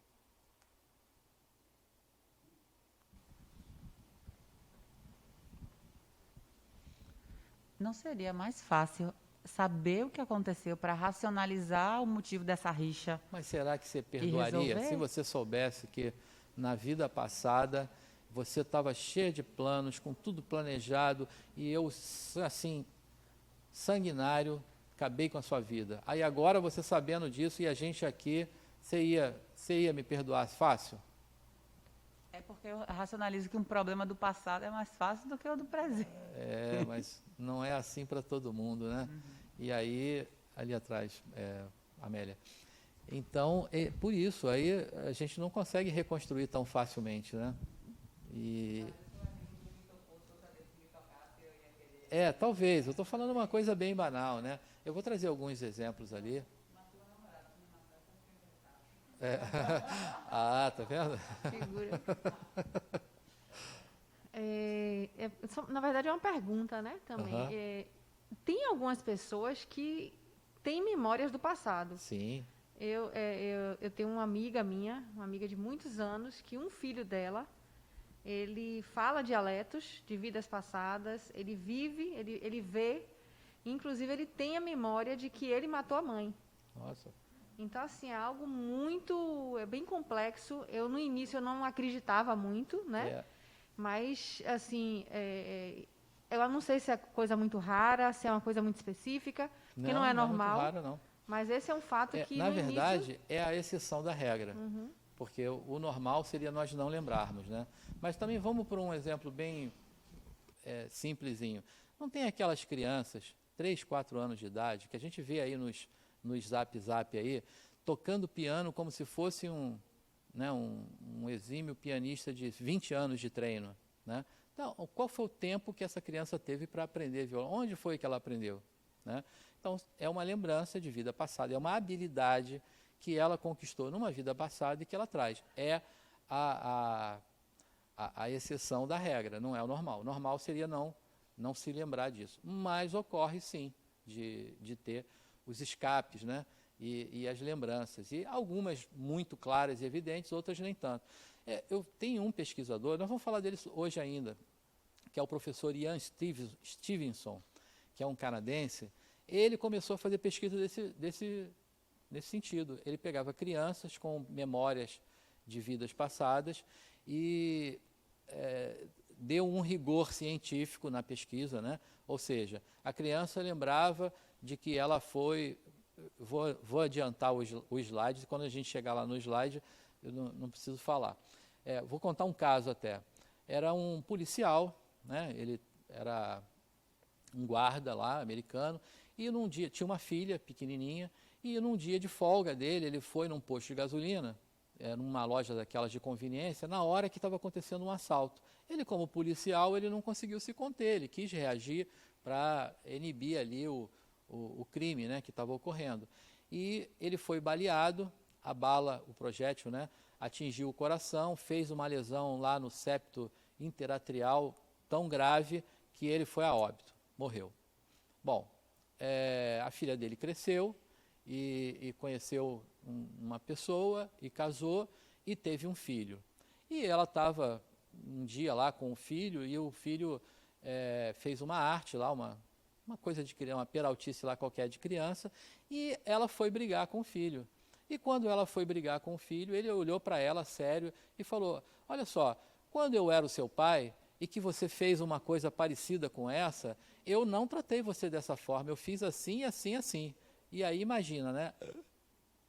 Não seria mais fácil saber o que aconteceu para racionalizar o motivo dessa rixa? Mas será que você perdoaria se você soubesse que na vida passada você estava cheio de planos, com tudo planejado, e eu, assim, sanguinário, acabei com a sua vida. Aí agora você sabendo disso e a gente aqui, você ia me perdoar fácil? É É porque eu racionalizo que um problema do passado é mais fácil do que o do presente. Mas não é assim para todo mundo, né? E aí, ali atrás, Amélia. Então, por isso, aí a gente não consegue reconstruir tão facilmente, né? E... talvez. Eu estou falando uma coisa bem banal, né? Eu vou trazer alguns exemplos ali. Tá vendo? Figura. Na verdade, é uma pergunta, né? Também. Aham. Tem algumas pessoas que têm memórias do passado. Sim. Eu tenho uma amiga minha, uma amiga de muitos anos, que um filho dela, ele fala dialetos de vidas passadas, ele vive, ele vê, inclusive ele tem a memória de que ele matou a mãe. Nossa. Então, assim, é algo bem complexo. No início, eu não acreditava muito, né? Mas, assim, eu não sei se é coisa muito rara, se é uma coisa muito específica, que não é normal. Não é muito raro, não. Mas esse é um fato que, na no verdade, início... é a exceção da regra. Porque o normal seria nós não lembrarmos, né? Mas também vamos por um exemplo bem simplesinho. Não tem aquelas crianças, 3, 4 anos de idade, que a gente vê aí nos zap aí, tocando piano como se fosse um exímio pianista de 20 anos de treino, né? Então, qual foi o tempo que essa criança teve para aprender violão? Onde foi que ela aprendeu, né? Então, é uma lembrança de vida passada, é uma habilidade que ela conquistou numa vida passada e que ela traz. É a exceção da regra, não é o normal. O normal seria não se lembrar disso. Mas ocorre, sim, de ter os escapes, né? E as lembranças. E algumas muito claras e evidentes, outras nem tanto. Eu tenho um pesquisador, nós vamos falar dele hoje ainda, que é o professor Ian Stevenson, que é um canadense. Ele começou a fazer pesquisa nesse sentido. Ele pegava crianças com memórias de vidas passadas e deu um rigor científico na pesquisa, né? Ou seja, a criança lembrava de que ela foi... Vou adiantar o slide, quando a gente chegar lá no slide, eu não preciso falar. Vou contar um caso até. Era um policial, né? Ele era um guarda lá, americano, e num dia, tinha uma filha pequenininha, e num dia de folga dele, ele foi num posto de gasolina, numa loja daquelas de conveniência, na hora que estava acontecendo um assalto. Ele, como policial, ele não conseguiu se conter, ele quis reagir para inibir ali o crime, né, que estava ocorrendo. E ele foi baleado, a bala, o projétil, né, atingiu o coração, fez uma lesão lá no septo interatrial tão grave que ele foi a óbito, morreu. Bom, a filha dele cresceu e conheceu uma pessoa e casou e teve um filho. E ela estava um dia lá com o filho e o filho fez uma arte lá, uma coisa de criança, uma peraltice lá qualquer de criança, e ela foi brigar com o filho. E quando ela foi brigar com o filho, ele olhou para ela sério e falou: olha só, quando eu era o seu pai e que você fez uma coisa parecida com essa, eu não tratei você dessa forma, eu fiz assim, assim, assim. E aí imagina, né?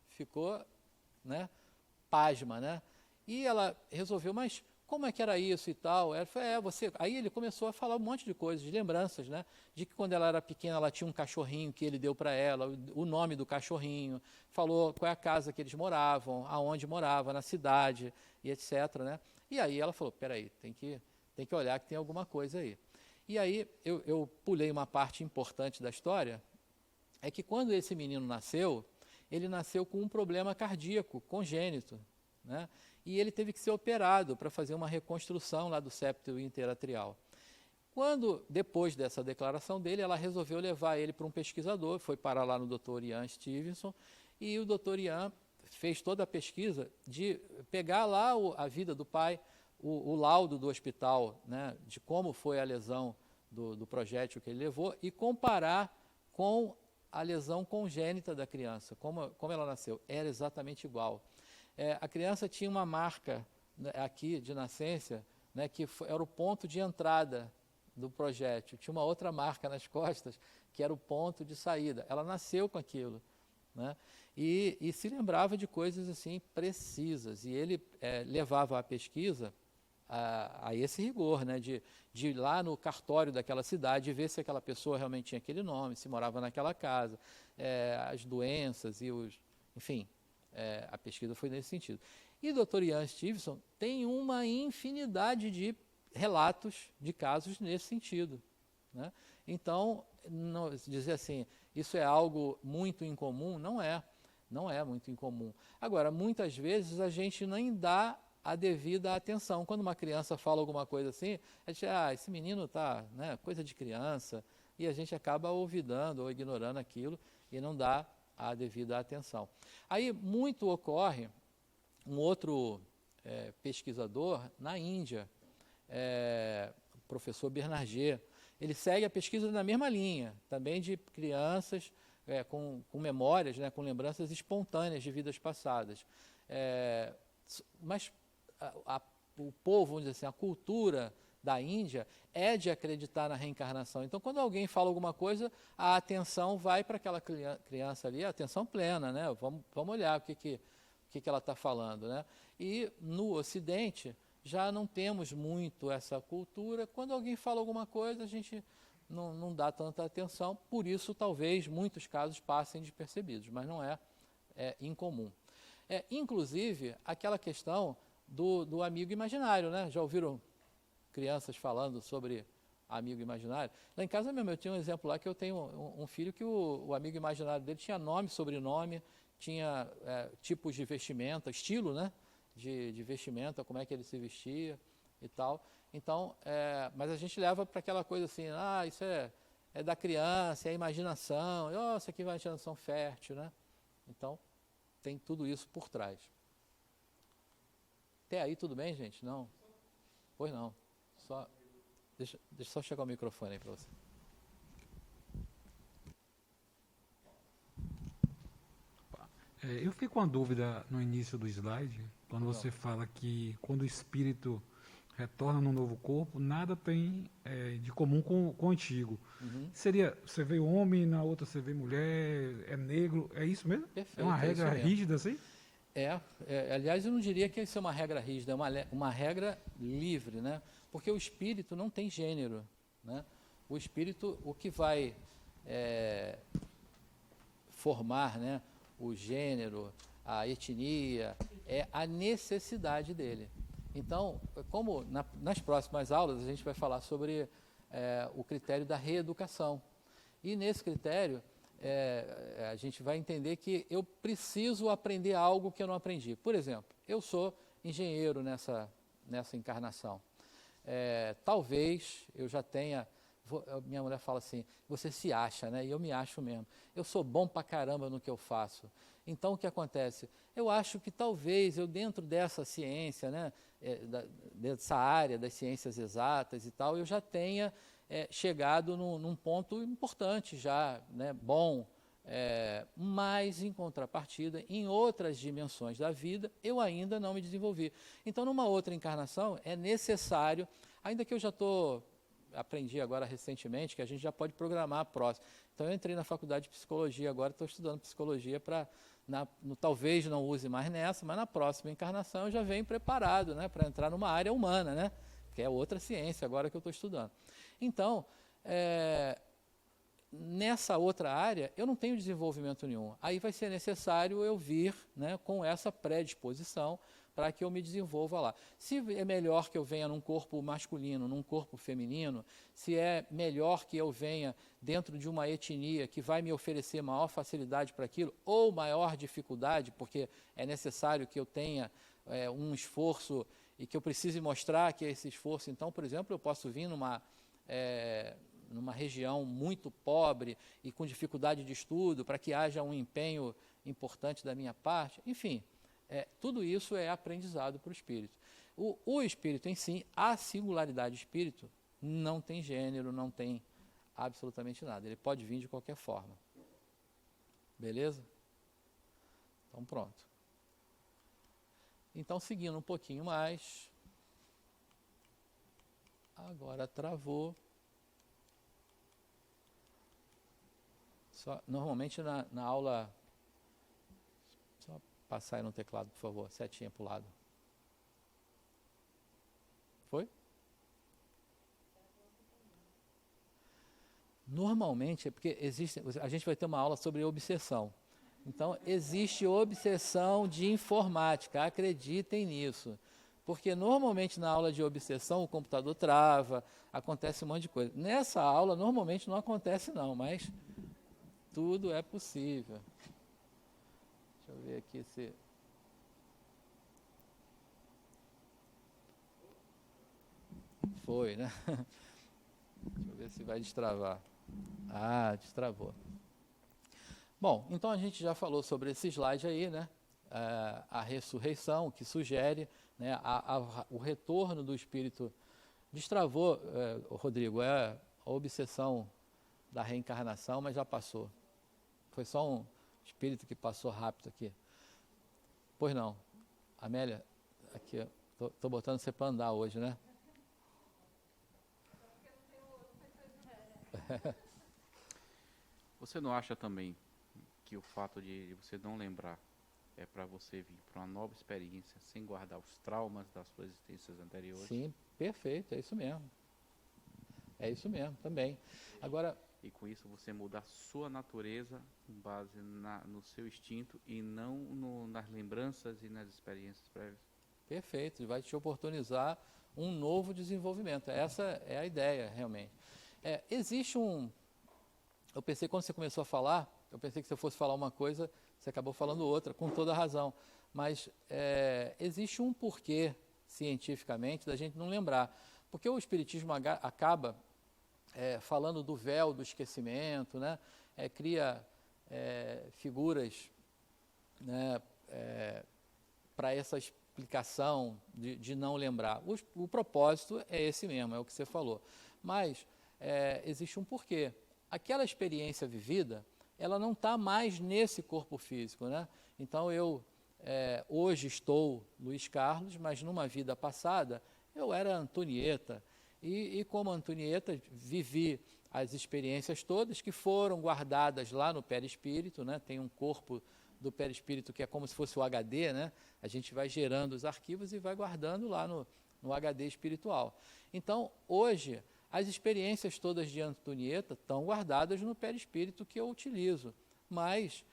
Ficou, né, pasma, né? E ela resolveu, mas como é que era isso e tal? Ela falou, você... Aí ele começou a falar um monte de coisas, de lembranças, né? De que quando ela era pequena, ela tinha um cachorrinho que ele deu para ela, o nome do cachorrinho, falou qual é a casa que eles moravam, aonde morava, na cidade, e etc, né? E aí ela falou, peraí, tem que olhar que tem alguma coisa aí. E aí eu pulei uma parte importante da história, é que quando esse menino nasceu, ele nasceu com um problema cardíaco congênito, né? E ele teve que ser operado para fazer uma reconstrução lá do septo interatrial. Quando, depois dessa declaração dele, ela resolveu levar ele para um pesquisador, foi parar lá no Dr. Ian Stevenson, e o Dr. Ian fez toda a pesquisa de pegar lá a vida do pai, o laudo do hospital, né, de como foi a lesão do projétil que ele levou, e comparar com a lesão congênita da criança, como ela nasceu. Era exatamente igual. A criança tinha uma marca, né, aqui de nascença, né, que era o ponto de entrada do projétil. Tinha uma outra marca nas costas, que era o ponto de saída. Ela nasceu com aquilo, né, e se lembrava de coisas assim precisas. E ele levava a pesquisa a esse rigor, né, de ir lá no cartório daquela cidade e ver se aquela pessoa realmente tinha aquele nome, se morava naquela casa, as doenças e enfim, a pesquisa foi nesse sentido. E o Dr. Ian Stevenson tem uma infinidade de relatos de casos nesse sentido, né? Então, dizer assim, isso é algo muito incomum, não é muito incomum. Agora, muitas vezes a gente nem dá a devida atenção. Quando uma criança fala alguma coisa assim, a gente, esse menino tá, né, coisa de criança, e a gente acaba olvidando ou ignorando aquilo e não dá a devida atenção. Aí, muito ocorre, um outro pesquisador na Índia, o professor Bernardier, ele segue a pesquisa na mesma linha, também de crianças com memórias, né, com lembranças espontâneas de vidas passadas. Mas o povo, vamos dizer assim, a cultura da Índia é de acreditar na reencarnação. Então, quando alguém fala alguma coisa, a atenção vai para aquela criança ali, a atenção plena, né? Vamos olhar o que ela está falando, né? E no Ocidente já não temos muito essa cultura. Quando alguém fala alguma coisa, a gente não dá tanta atenção. Por isso, talvez, muitos casos passem despercebidos, mas não é incomum. Inclusive, aquela questão do amigo imaginário, né? Já ouviram crianças falando sobre amigo imaginário? Lá em casa mesmo, eu tinha um exemplo lá que eu tenho um filho que o amigo imaginário dele tinha nome, sobrenome, tinha tipos de vestimenta, estilo, né? De vestimenta, como é que ele se vestia e tal. Então, mas a gente leva para aquela coisa assim, isso é da criança, é imaginação, isso aqui vai imaginação fértil, né? Então, tem tudo isso por trás. Até aí tudo bem, gente? Não? Pois não. Deixa só chegar o microfone aí para você. Eu fiquei com uma dúvida no início do slide, quando você fala que quando o espírito retorna num novo corpo, nada tem de comum com o antigo. Uhum. Seria, você vê homem, na outra você vê mulher, é negro, é isso mesmo? Perfeito, é uma regra isso mesmo. rígida assim? Aliás, eu não diria que isso é uma regra rígida, é uma regra livre, né? Porque o espírito não tem gênero, né? O espírito, o que vai formar, né, o gênero, a etnia, é a necessidade dele. Então, como nas próximas aulas a gente vai falar sobre o critério da reeducação. E nesse critério, a gente vai entender que eu preciso aprender algo que eu não aprendi. Por exemplo, eu sou engenheiro nessa encarnação. Talvez eu já tenha... minha mulher fala assim, você se acha, né? E eu me acho mesmo. Eu sou bom pra caramba no que eu faço. Então, o que acontece? Eu acho que talvez eu, dentro dessa ciência, né, dessa área das ciências exatas e tal, eu já tenha chegado num ponto importante já, né, bom, mas, em contrapartida, em outras dimensões da vida, eu ainda não me desenvolvi. Então, numa outra encarnação, é necessário, ainda que eu já aprendi agora recentemente, que a gente já pode programar a próxima. Então, eu entrei na faculdade de psicologia agora, estou estudando psicologia para, talvez não use mais nessa, mas na próxima encarnação eu já venho preparado, né, para entrar numa área humana, né, que é outra ciência agora que eu estou estudando. Então, nessa outra área, eu não tenho desenvolvimento nenhum. Aí vai ser necessário eu vir, né, com essa predisposição para que eu me desenvolva lá. Se é melhor que eu venha num corpo masculino, num corpo feminino, se é melhor que eu venha dentro de uma etnia que vai me oferecer maior facilidade para aquilo, ou maior dificuldade, porque é necessário que eu tenha um esforço e que eu precise mostrar que esse esforço, então, por exemplo, eu posso vir numa região muito pobre e com dificuldade de estudo, para que haja um empenho importante da minha parte, enfim, tudo isso é aprendizado para o espírito. O espírito em si, a singularidade do espírito, não tem gênero, não tem absolutamente nada. Ele pode vir de qualquer forma. Beleza? Então, pronto. Então, seguindo um pouquinho mais. Agora travou. Normalmente na aula... Só passar aí no teclado, por favor. Setinha para o lado. Foi? Normalmente, é porque existe, a gente vai ter uma aula sobre obsessão. Então, existe obsessão de informática, acreditem nisso. Porque normalmente na aula de obsessão o computador trava, acontece um monte de coisa. Nessa aula normalmente não acontece não, mas tudo é possível. Deixa eu ver aqui se... Foi, né? Deixa eu ver se vai destravar. Ah, destravou. Bom, então a gente já falou sobre esse slide aí, né? A ressurreição, que sugere, né, o retorno do espírito. Destravou, Rodrigo, a obsessão da reencarnação, mas já passou. Foi só um espírito que passou rápido aqui. Pois não. Amélia, aqui, tô botando você para andar hoje, né? Você não acha também que o fato de você não lembrar é para você vir para uma nova experiência sem guardar os traumas das suas existências anteriores? Sim, perfeito, é isso mesmo. É isso mesmo, também. Agora, E com isso você muda a sua natureza com base no seu instinto e não nas lembranças e nas experiências prévias? perfeito, vai te oportunizar um novo desenvolvimento. Essa é a ideia, realmente. Existe eu pensei, quando você começou a falar, eu pensei que você fosse falar uma coisa, você acabou falando outra, com toda a razão. Mas existe um porquê, cientificamente, da gente não lembrar. Porque o Espiritismo acaba falando do véu do esquecimento, né? Cria figuras, né, para essa explicação de não lembrar. O propósito é esse mesmo, é o que você falou. Mas existe um porquê. Aquela experiência vivida, ela não está mais nesse corpo físico, né? Então eu hoje estou Luiz Carlos, mas numa vida passada eu era Antonieta, e como Antonieta vivi as experiências todas que foram guardadas lá no perispírito, né? Tem um corpo do perispírito que é como se fosse o HD, né? A gente vai gerando os arquivos e vai guardando lá no HD espiritual. Então, hoje, as experiências todas de Antonieta estão guardadas no perispírito que eu utilizo, mas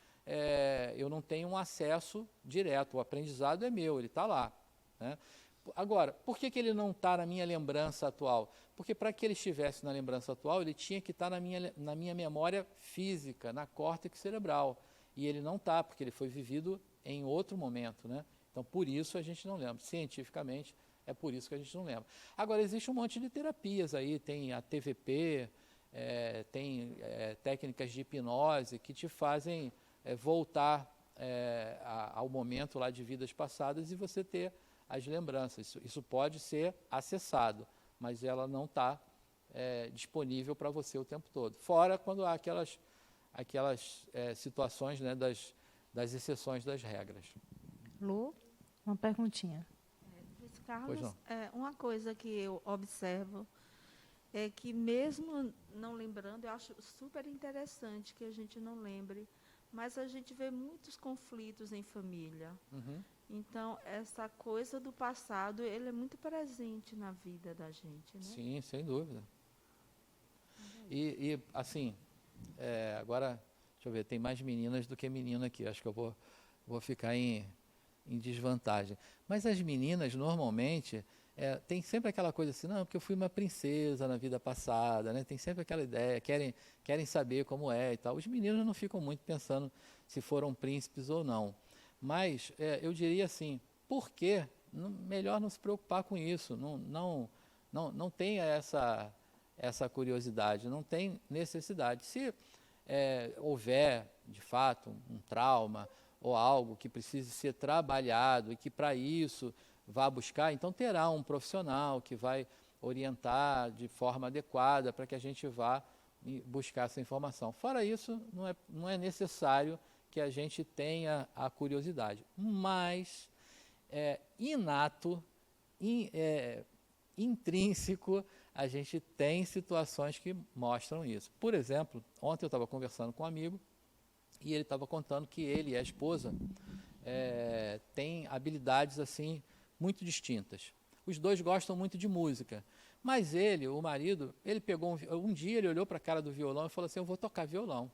eu não tenho um acesso direto, o aprendizado é meu, ele está lá, né? Agora, por que ele não está na minha lembrança atual? Porque para que ele estivesse na lembrança atual, ele tinha que estar na minha memória física, na córtex cerebral, e ele não está, porque ele foi vivido em outro momento, né? Então, por isso a gente não lembra, cientificamente, é por isso que a gente não lembra. Agora, existe um monte de terapias aí, tem a TVP, tem técnicas de hipnose que te fazem voltar ao momento lá de vidas passadas e você ter as lembranças. Isso pode ser acessado, mas ela não está disponível para você o tempo todo. Fora quando há aquelas situações, né, das exceções das regras. Lu, uma perguntinha. Luiz Carlos, uma coisa que eu observo é que mesmo não lembrando, eu acho super interessante que a gente não lembre, mas a gente vê muitos conflitos em família. Uhum. Então, essa coisa do passado, ele é muito presente na vida da gente, né? Sim, sem dúvida. E assim, agora, deixa eu ver, tem mais meninas do que menino aqui, acho que eu vou ficar em desvantagem. Mas as meninas, normalmente, tem sempre aquela coisa assim, não, porque eu fui uma princesa na vida passada, né? Tem sempre aquela ideia, querem saber como é e tal. Os meninos não ficam muito pensando se foram príncipes ou não. Mas eu diria assim, por que melhor não se preocupar com isso? Não tenha essa curiosidade, não tem necessidade. Se houver, de fato, um trauma ou algo que precise ser trabalhado e que para isso vá buscar, então terá um profissional que vai orientar de forma adequada para que a gente vá buscar essa informação. Fora isso, não é necessário que a gente tenha a curiosidade, mas inato, intrínseco, a gente tem situações que mostram isso. Por exemplo, ontem eu estava conversando com um amigo e ele estava contando que ele e a esposa têm habilidades assim muito distintas. os dois gostam muito de música. Mas ele, o marido, ele pegou um dia, ele olhou para a cara do violão e falou assim, eu vou tocar violão.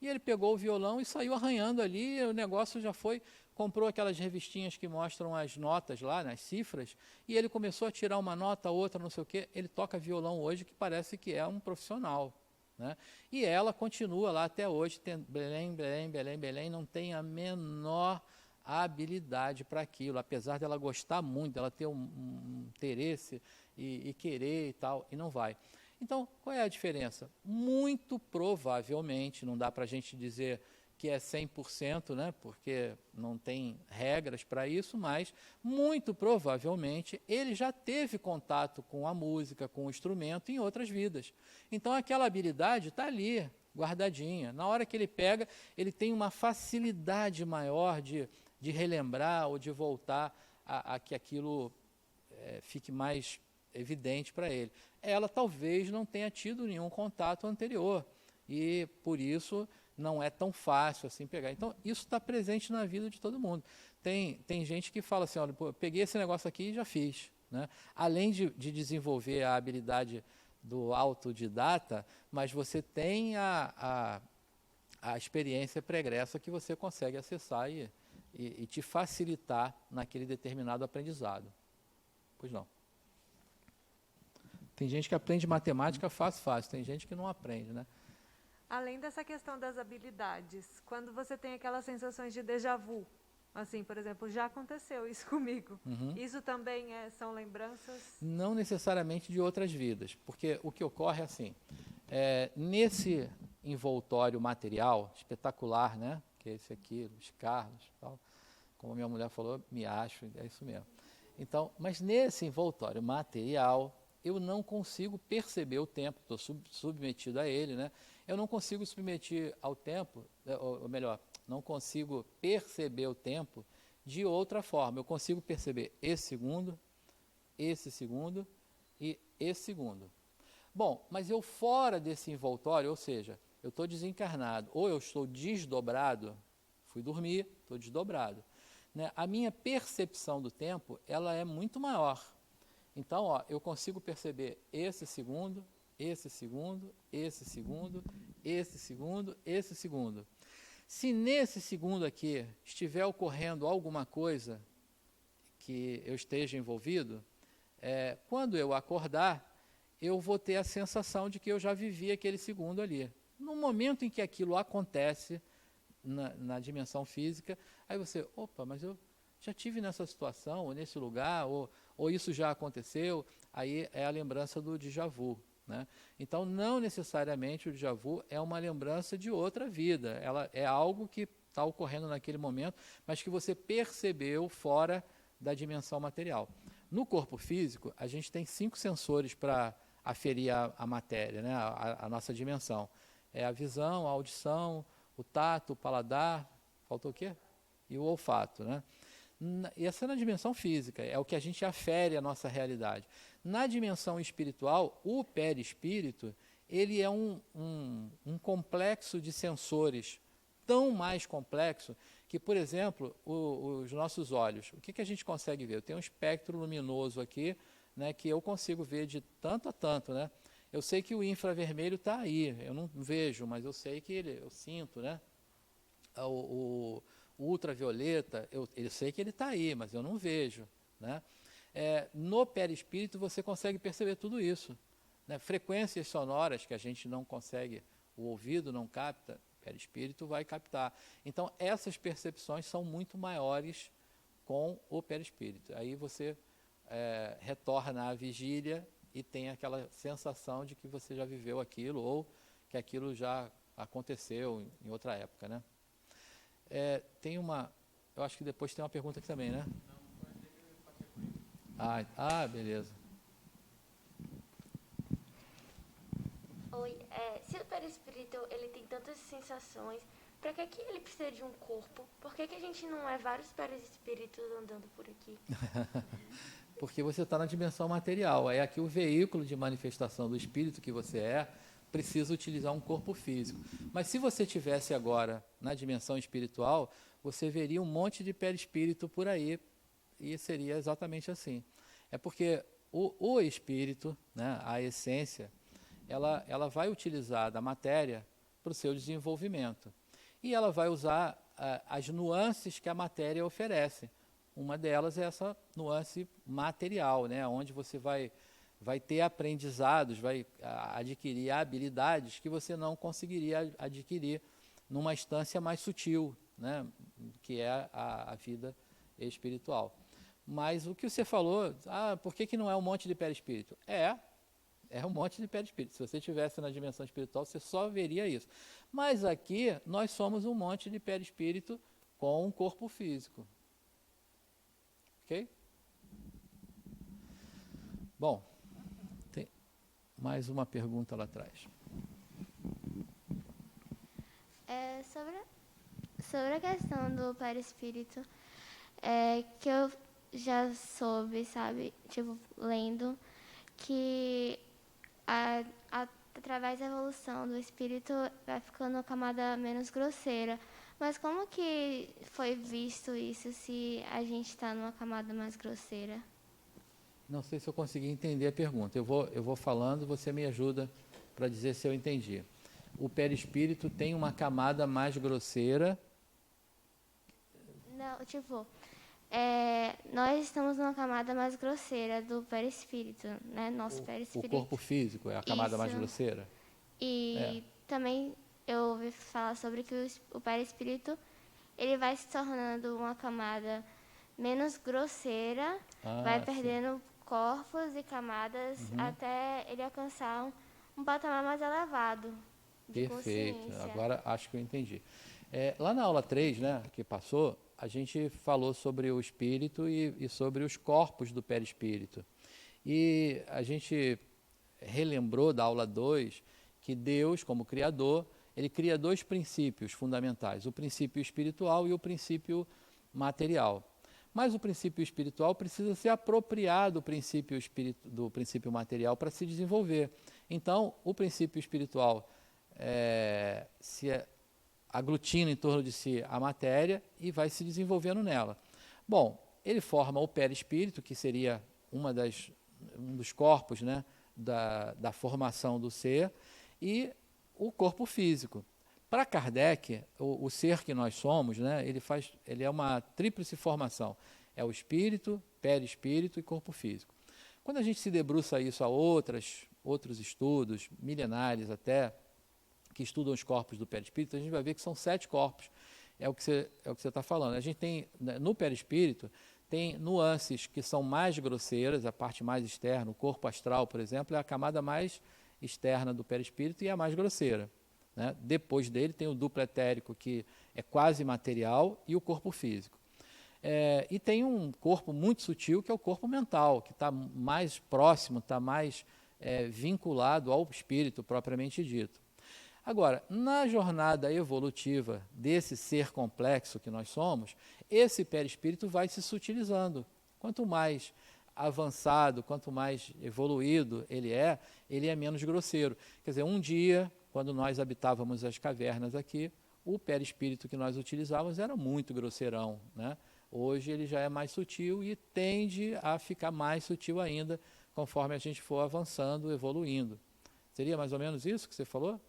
E ele pegou o violão e saiu arranhando ali, o negócio já foi, comprou aquelas revistinhas que mostram as notas lá, as cifras, e ele começou a tirar uma nota, outra, não sei o quê. Ele toca violão hoje que parece que é um profissional, né? E ela continua lá até hoje, Belém, não tem a menor habilidade para aquilo, apesar dela gostar muito, dela ter um interesse e querer e tal, e não vai. Então, qual é a diferença? Muito provavelmente, não dá para a gente dizer que é 100%, né, porque não tem regras para isso, mas muito provavelmente ele já teve contato com a música, com o instrumento em outras vidas. Então, aquela habilidade está ali, guardadinha. Na hora que ele pega, ele tem uma facilidade maior de relembrar ou de voltar a que aquilo fique mais evidente para ele. Ela talvez não tenha tido nenhum contato anterior e, por isso, não é tão fácil assim pegar. Então, isso está presente na vida de todo mundo. Tem gente que fala assim, olha, pô, eu peguei esse negócio aqui e já fiz, né? Além de desenvolver a habilidade do autodidata, mas você tem a experiência pregressa que você consegue acessar e te facilitar naquele determinado aprendizado. Pois não. Tem gente que aprende matemática fácil, tem gente que não aprende, né? Além dessa questão das habilidades, quando você tem aquelas sensações de déjà vu, assim, por exemplo, já aconteceu isso comigo. Isso também são lembranças? Não necessariamente de outras vidas, porque o que ocorre é assim, nesse envoltório material espetacular, né, que é esse aqui, Luiz Carlos, tal, como minha mulher falou, me acho, é isso mesmo. Então, mas nesse envoltório material, eu não consigo perceber o tempo, estou submetido a ele, né? Eu não consigo submeter ao tempo, ou melhor, não consigo perceber o tempo de outra forma. Eu consigo perceber esse segundo e esse segundo. Bom, mas eu fora desse envoltório, ou seja, eu estou desencarnado, ou eu estou desdobrado, fui dormir, estou desdobrado, né? A minha percepção do tempo, ela é muito maior. Então, ó, eu consigo perceber esse segundo. Se nesse segundo aqui estiver ocorrendo alguma coisa que eu esteja envolvido, quando eu acordar, eu vou ter a sensação de que eu já vivi aquele segundo ali. No momento em que aquilo acontece na dimensão física, aí você, opa, mas eu já tive nessa situação, ou nesse lugar, ou isso já aconteceu, aí é a lembrança do déjà vu, né? Então, não necessariamente o déjà vu é uma lembrança de outra vida, ela é algo que está ocorrendo naquele momento, mas que você percebeu fora da dimensão material. No corpo físico, a gente tem 5 sensores para aferir a matéria, né? A nossa dimensão. É a visão, a audição, o tato, o paladar, faltou o quê? E o olfato, né? Essa é na dimensão física, é o que a gente afere a nossa realidade. Na dimensão espiritual, o perispírito, ele é um complexo de sensores, tão mais complexo, que, por exemplo, os nossos olhos, o que a gente consegue ver? Eu tenho um espectro luminoso aqui, né, que eu consigo ver de tanto a tanto, né? Eu sei que o infravermelho está aí, eu não vejo, mas eu sei que eu sinto, né? O ultravioleta, eu sei que ele está aí, mas eu não vejo, né? No perispírito você consegue perceber tudo isso, né? Frequências sonoras que a gente não consegue, o ouvido não capta, o perispírito vai captar. Então, essas percepções são muito maiores com o perispírito. Aí você retorna à vigília e tem aquela sensação de que você já viveu aquilo ou que aquilo já aconteceu em outra época, né? Eu acho que depois tem uma pergunta aqui também, né? Beleza. Oi, se o perispírito ele tem tantas sensações, para que ele precisa de um corpo? Por que a gente não é vários perispíritos andando por aqui? Porque você está na dimensão material. Aí aqui o veículo de manifestação do espírito que você precisa utilizar um corpo físico. Mas se você tivesse agora na dimensão espiritual, você veria um monte de perispírito por aí e seria exatamente assim. É porque o espírito, né, a essência, ela vai utilizar da matéria para o seu desenvolvimento. E ela vai usar as nuances que a matéria oferece. Uma delas é essa nuance material, né, onde você vai ter aprendizados, vai adquirir habilidades que você não conseguiria adquirir numa instância mais sutil, né, que é a vida espiritual. Mas o que você falou, por que não é um monte de perispírito? É um monte de perispírito. Se você estivesse na dimensão espiritual, você só veria isso. Mas aqui, nós somos um monte de perispírito com um corpo físico. Ok? Bom, tem mais uma pergunta lá atrás. Sobre a questão do perispírito, que eu já soube, sabe, tipo, lendo, que através da evolução do espírito vai ficando uma camada menos grosseira. Mas como que foi visto isso se a gente está numa camada mais grosseira? Não sei se eu consegui entender a pergunta. Eu vou falando, você me ajuda para dizer se eu entendi. O perispírito tem uma camada mais grosseira. Não, tipo, nós estamos numa camada mais grosseira do perispírito, né? Nosso O perispírito. corpo físico é a camada mais Isso. grosseira? E também eu ouvi falar sobre que o perispírito ele vai se tornando uma camada menos grosseira, vai sim. perdendo corpos e camadas até ele alcançar um patamar mais elevado de Perfeito, consciência. agora acho que eu entendi. Lá na aula 3, né, que passou, a gente falou sobre o espírito e sobre os corpos do perispírito. E a gente relembrou da aula 2 que Deus, como Criador, ele cria dois princípios fundamentais, o princípio espiritual e o princípio material. Mas o princípio espiritual precisa se apropriar do princípio material para se desenvolver. Então, o princípio espiritual se aglutina em torno de si a matéria e vai se desenvolvendo nela. Bom, ele forma o perispírito, que seria um dos corpos, né, da formação do ser, e o corpo físico. Para Kardec, o ser que nós somos, né, ele é uma tríplice formação. É o espírito, perispírito e corpo físico. Quando a gente se debruça isso a outros estudos, milenares até, que estudam os corpos do perispírito, a gente vai ver que são 7 corpos. É o que você está falando. A gente tem, no perispírito, tem nuances que são mais grosseiras, a parte mais externa, o corpo astral, por exemplo, é a camada mais externa do perispírito e a mais grosseira. Né? Depois dele tem o duplo etérico, que é quase material, e o corpo físico. E tem um corpo muito sutil, que é o corpo mental, que está mais próximo, está mais vinculado ao espírito propriamente dito. Agora, na jornada evolutiva desse ser complexo que nós somos, esse perispírito vai se sutilizando. Quanto mais avançado, quanto mais evoluído ele é menos grosseiro. Quer dizer, um dia, quando nós habitávamos as cavernas aqui, o perispírito que nós utilizávamos era muito grosseirão, né? Hoje ele já é mais sutil e tende a ficar mais sutil ainda conforme a gente for avançando, evoluindo. Seria mais ou menos isso que você falou?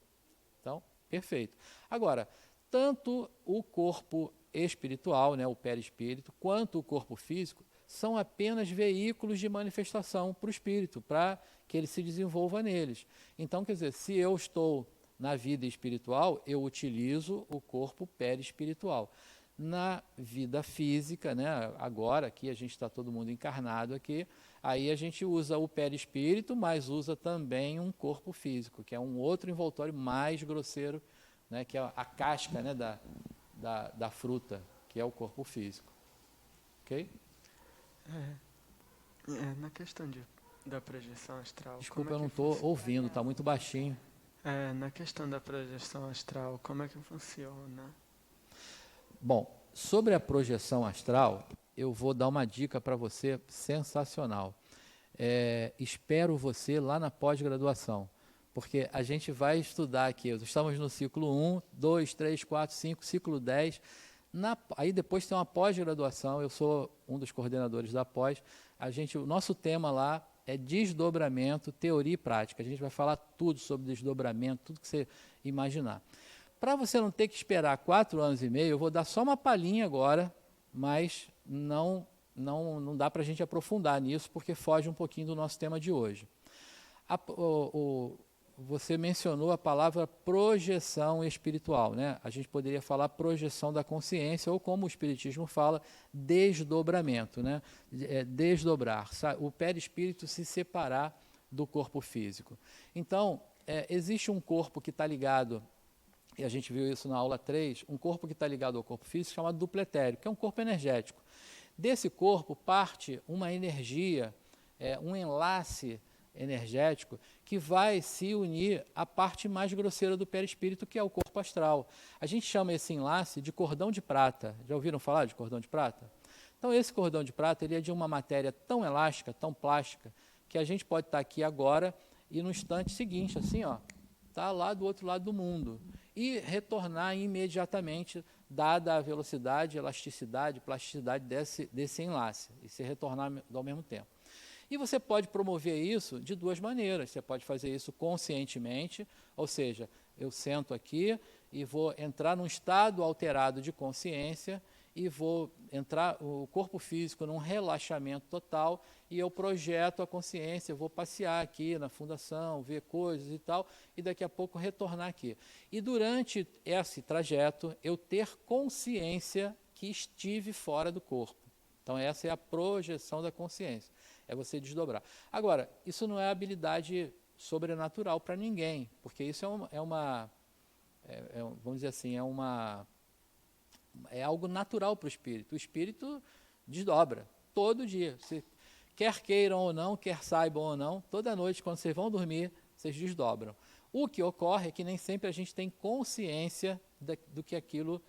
Então, perfeito. Agora, tanto o corpo espiritual, né, o perispírito, quanto o corpo físico, são apenas veículos de manifestação para o espírito, para que ele se desenvolva neles. Então, quer dizer, se eu estou na vida espiritual, eu utilizo o corpo perispiritual. Na vida física, né, agora aqui a gente está todo mundo encarnado aqui, aí a gente usa o perispírito, mas usa também um corpo físico, que é um outro envoltório mais grosseiro, né, que é a casca, né, da fruta, que é o corpo físico. Ok? Na questão da projeção astral... Desculpa, eu não estou ouvindo, está muito baixinho. Na questão da projeção astral, como é que funciona? Bom, sobre a projeção astral, eu vou dar uma dica para você sensacional. Espero você lá na pós-graduação, porque a gente vai estudar aqui. Estamos no ciclo 1, 2, 3, 4, 5, ciclo 10. Aí depois tem uma pós-graduação, eu sou um dos coordenadores da pós. o nosso tema lá é desdobramento, teoria e prática. A gente vai falar tudo sobre desdobramento, tudo que você imaginar. Para você não ter que esperar 4 anos e meio, eu vou dar só uma palhinha agora, mas não dá para a gente aprofundar nisso, porque foge um pouquinho do nosso tema de hoje. Você mencionou a palavra projeção espiritual, né? A gente poderia falar projeção da consciência, ou como o Espiritismo fala, desdobramento, né? Desdobrar, o perispírito se separar do corpo físico. Então, existe um corpo que está ligado, e a gente viu isso na aula 3, um corpo que está ligado ao corpo físico chamado duplo etérico, que é um corpo energético. Desse corpo parte uma energia, um enlace energético que vai se unir à parte mais grosseira do perispírito, que é o corpo astral. A gente chama esse enlace de cordão de prata. Já ouviram falar de cordão de prata? Então, esse cordão de prata ele é de uma matéria tão elástica, tão plástica, que a gente pode estar aqui agora e no instante seguinte, assim, ó, tá lá do outro lado do mundo, e retornar imediatamente, dada a velocidade, elasticidade, plasticidade desse enlace, e se retornar ao mesmo tempo. E você pode promover isso de 2 maneiras. Você pode fazer isso conscientemente, ou seja, eu sento aqui e vou entrar num estado alterado de consciência e vou entrar o corpo físico num relaxamento total e eu projeto a consciência, eu vou passear aqui na fundação, ver coisas e tal, e daqui a pouco retornar aqui. E durante esse trajeto, eu ter consciência que estive fora do corpo. Então, essa é a projeção da consciência. É você desdobrar. Agora, isso não é habilidade sobrenatural para ninguém, porque isso vamos dizer assim, é algo natural para o espírito. O espírito desdobra todo dia. Se quer queiram ou não, quer saibam ou não, toda noite, quando vocês vão dormir, vocês desdobram. O que ocorre é que nem sempre a gente tem consciência do que aquilo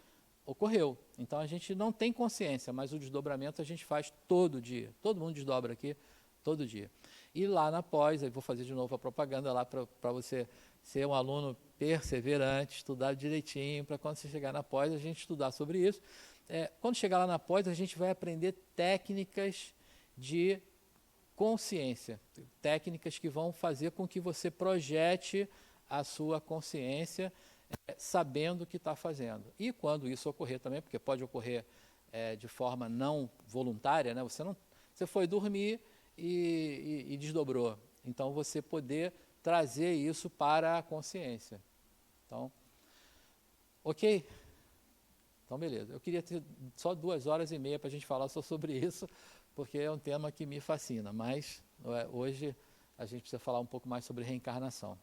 ocorreu. Então, a gente não tem consciência, mas o desdobramento a gente faz todo dia. Todo mundo desdobra aqui, todo dia. E lá na pós, aí vou fazer de novo a propaganda lá para você ser um aluno perseverante, estudar direitinho, para quando você chegar na pós, a gente estudar sobre isso. Quando chegar lá na pós, a gente vai aprender técnicas de consciência, técnicas que vão fazer com que você projete a sua consciência sabendo o que está fazendo. E quando isso ocorrer também, porque pode ocorrer de forma não voluntária, né? Você foi dormir e desdobrou. Então, você poder trazer isso para a consciência. Então, ok? Então, beleza. Eu queria ter só 2 horas e meia para a gente falar só sobre isso, porque é um tema que me fascina, mas hoje a gente precisa falar um pouco mais sobre reencarnação.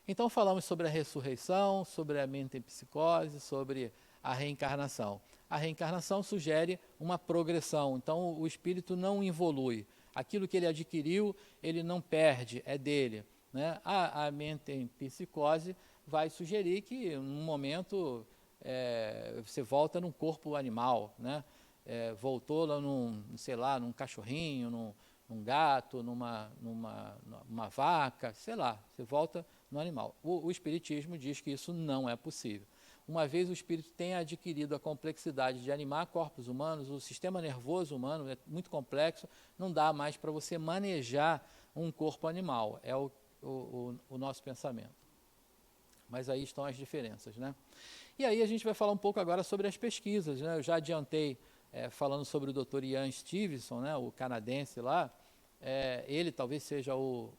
Então, falamos sobre a ressurreição, sobre a metempsicose, sobre a reencarnação. A reencarnação sugere uma progressão, então o espírito não evolui. Aquilo que ele adquiriu, ele não perde, é dele, né? A metempsicose vai sugerir que, num momento, você volta num corpo animal, né? Voltou lá num cachorrinho, num gato, numa vaca, sei lá, você volta no animal. O Espiritismo diz que isso não é possível. Uma vez o espírito tenha adquirido a complexidade de animar corpos humanos, o sistema nervoso humano é muito complexo, não dá mais para você manejar um corpo animal, é o nosso pensamento. Mas aí estão as diferenças, né? E aí a gente vai falar um pouco agora sobre as pesquisas, né? Eu já adiantei falando sobre o Dr. Ian Stevenson, né, o canadense lá, ele talvez seja o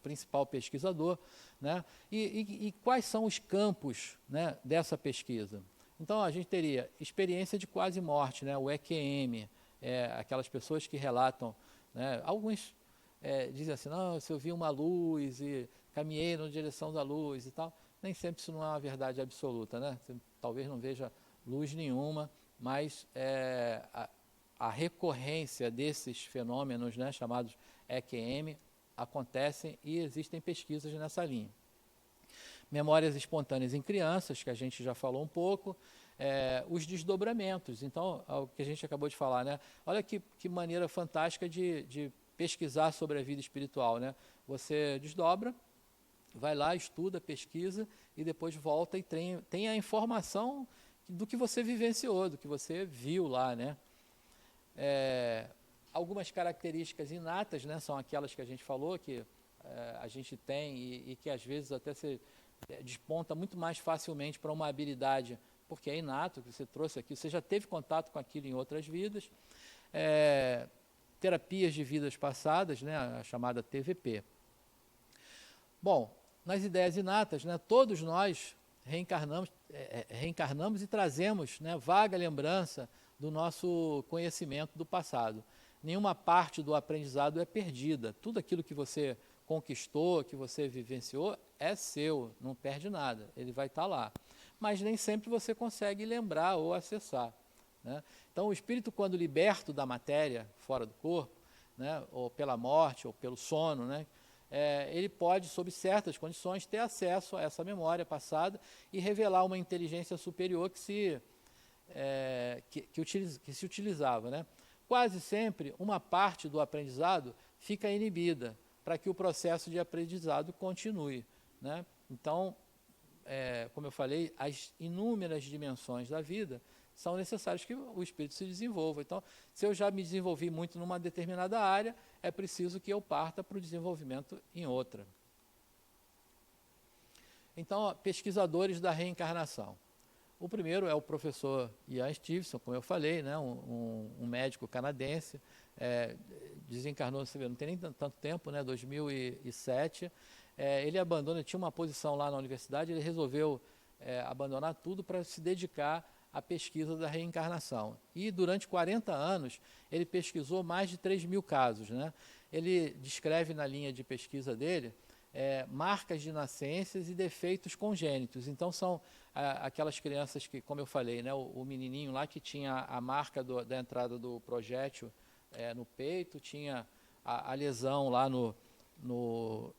principal pesquisador, né? E quais são os campos, né, dessa pesquisa? Então, a gente teria experiência de quase morte, né, o EQM, aquelas pessoas que relatam, né, alguns dizem assim, não, se eu vi uma luz e caminhei na direção da luz e tal, nem sempre isso não é uma verdade absoluta, né? Você talvez não veja luz nenhuma, mas a recorrência desses fenômenos, né, chamados EQM, acontecem e existem pesquisas nessa linha. Memórias espontâneas em crianças, que a gente já falou um pouco, os desdobramentos, então, é o que a gente acabou de falar, né? Olha que maneira fantástica de pesquisar sobre a vida espiritual, né? Você desdobra, vai lá, estuda, pesquisa e depois volta e tem a informação do que você vivenciou, do que você viu lá, né? algumas características inatas, né, são aquelas que a gente falou, que a gente tem e que às vezes até se desponta muito mais facilmente para uma habilidade, porque é inato, que você trouxe aqui, você já teve contato com aquilo em outras vidas. Terapias de vidas passadas, né, a chamada TVP. Bom, nas ideias inatas, né, todos nós reencarnamos e trazemos, né, vaga lembrança do nosso conhecimento do passado. Nenhuma parte do aprendizado é perdida. Tudo aquilo que você conquistou, que você vivenciou, é seu, não perde nada, ele vai estar lá. Mas nem sempre você consegue lembrar ou acessar, né? Então, o espírito, quando liberto da matéria, fora do corpo, né, ou pela morte, ou pelo sono, né, ele pode, sob certas condições, ter acesso a essa memória passada e revelar uma inteligência superior que se utilizava, né? Quase sempre, uma parte do aprendizado fica inibida para que o processo de aprendizado continue, né? Então, como eu falei, as inúmeras dimensões da vida são necessárias que o espírito se desenvolva. Então, se eu já me desenvolvi muito numa determinada área, é preciso que eu parta para o desenvolvimento em outra. Então, pesquisadores da reencarnação. O primeiro é o professor Ian Stevenson, como eu falei, né, um médico canadense, desencarnou, você vê, não tem nem tanto tempo, né, 2007. Ele tinha uma posição lá na universidade, ele resolveu abandonar tudo para se dedicar à pesquisa da reencarnação. E durante 40 anos, ele pesquisou mais de 3.000 casos, né? Ele descreve na linha de pesquisa dele marcas de nascenças e defeitos congênitos. Então, são aquelas crianças que, como eu falei, né, o menininho lá que tinha a marca da entrada do projétil no peito, tinha a lesão lá no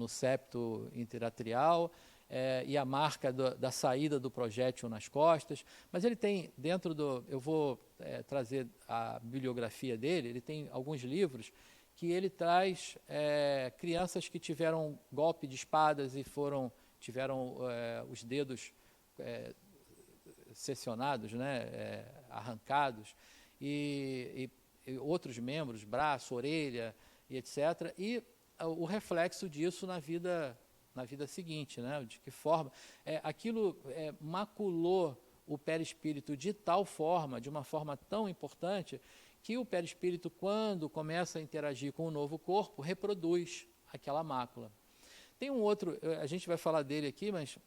septo interatrial, e a marca da saída do projétil nas costas. Mas ele tem, eu vou trazer a bibliografia dele, ele tem alguns livros que ele traz crianças que tiveram golpe de espadas e tiveram os dedos seccionados, né, arrancados, e outros membros, braço, orelha, e etc. E o reflexo disso na vida seguinte, né? De que forma aquilo maculou o perispírito de tal forma, de uma forma tão importante, que o perispírito, quando começa a interagir com o novo corpo, reproduz aquela mácula. Tem um outro, a gente vai falar dele aqui, mas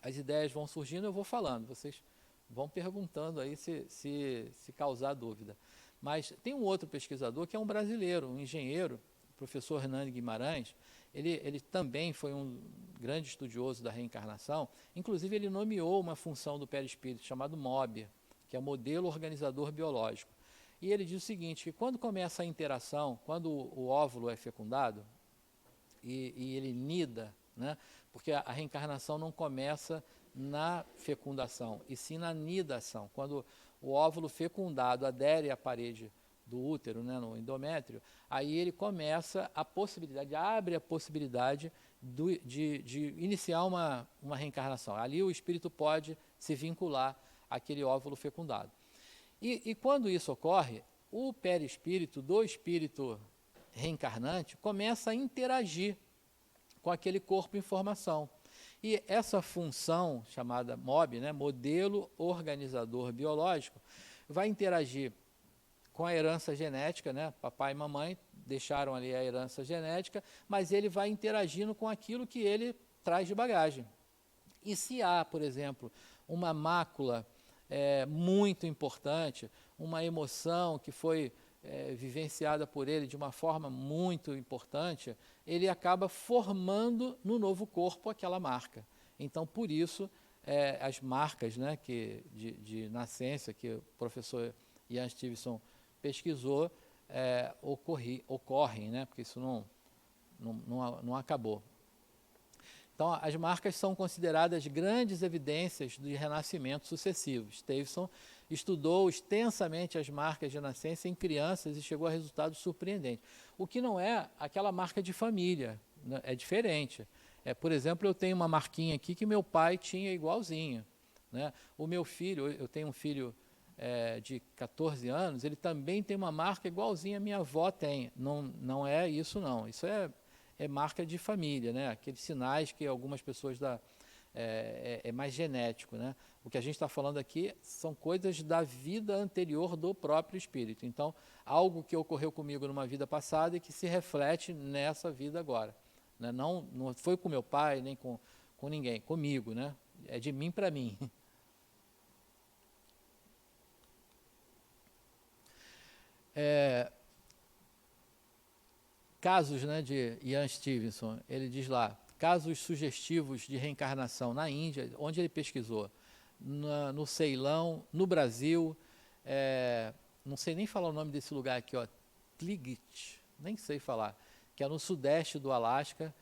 as ideias vão surgindo, eu vou falando, vocês vão perguntando aí se causar dúvida. Mas tem um outro pesquisador que é um brasileiro, um engenheiro, o professor Hernani Guimarães. Ele também foi um grande estudioso da reencarnação. Inclusive, ele nomeou uma função do perispírito chamado MOB, que é Modelo Organizador Biológico. E ele diz o seguinte, que quando começa a interação, quando o óvulo é fecundado e ele nida, né, porque a reencarnação não começa na fecundação, e sim na nidação. Quando o óvulo fecundado adere à parede do útero, né, no endométrio, aí ele começa abre a possibilidade de iniciar uma reencarnação. Ali o espírito pode se vincular àquele óvulo fecundado. E quando isso ocorre, o perispírito do espírito reencarnante começa a interagir com aquele corpo em formação. E essa função, chamada MOB, né, Modelo Organizador Biológico, vai interagir com a herança genética, né? Papai e mamãe deixaram ali a herança genética, mas ele vai interagindo com aquilo que ele traz de bagagem. E se há, por exemplo, uma mácula muito importante, uma emoção que foi vivenciada por ele de uma forma muito importante, ele acaba formando no novo corpo aquela marca. Então, por isso, as marcas, né, de nascença que o professor Ian Stevenson pesquisou, ocorrem, né, porque isso não acabou. Então, as marcas são consideradas grandes evidências de renascimento sucessivo. Stevenson estudou extensamente as marcas de nascença em crianças e chegou a resultados surpreendentes. O que não é aquela marca de família, né? É diferente. Por exemplo, eu tenho uma marquinha aqui que meu pai tinha igualzinho, né? O meu filho, eu tenho um filho de 14 anos, ele também tem uma marca igualzinha a minha avó tem. Não é isso, não. Isso é marca de família, né? Aqueles sinais que algumas pessoas é mais genético, né? O que a gente está falando aqui são coisas da vida anterior do próprio espírito. Então, algo que ocorreu comigo numa vida passada e que se reflete nessa vida agora, né? Não foi com meu pai, nem com ninguém, comigo, né? É de mim para mim. Casos, né, de Ian Stevenson, ele diz lá, casos sugestivos de reencarnação na Índia, onde ele pesquisou, no Ceilão, no Brasil, não sei nem falar o nome desse lugar aqui, ó, Tligit, nem sei falar, que é no sudeste do Alasca,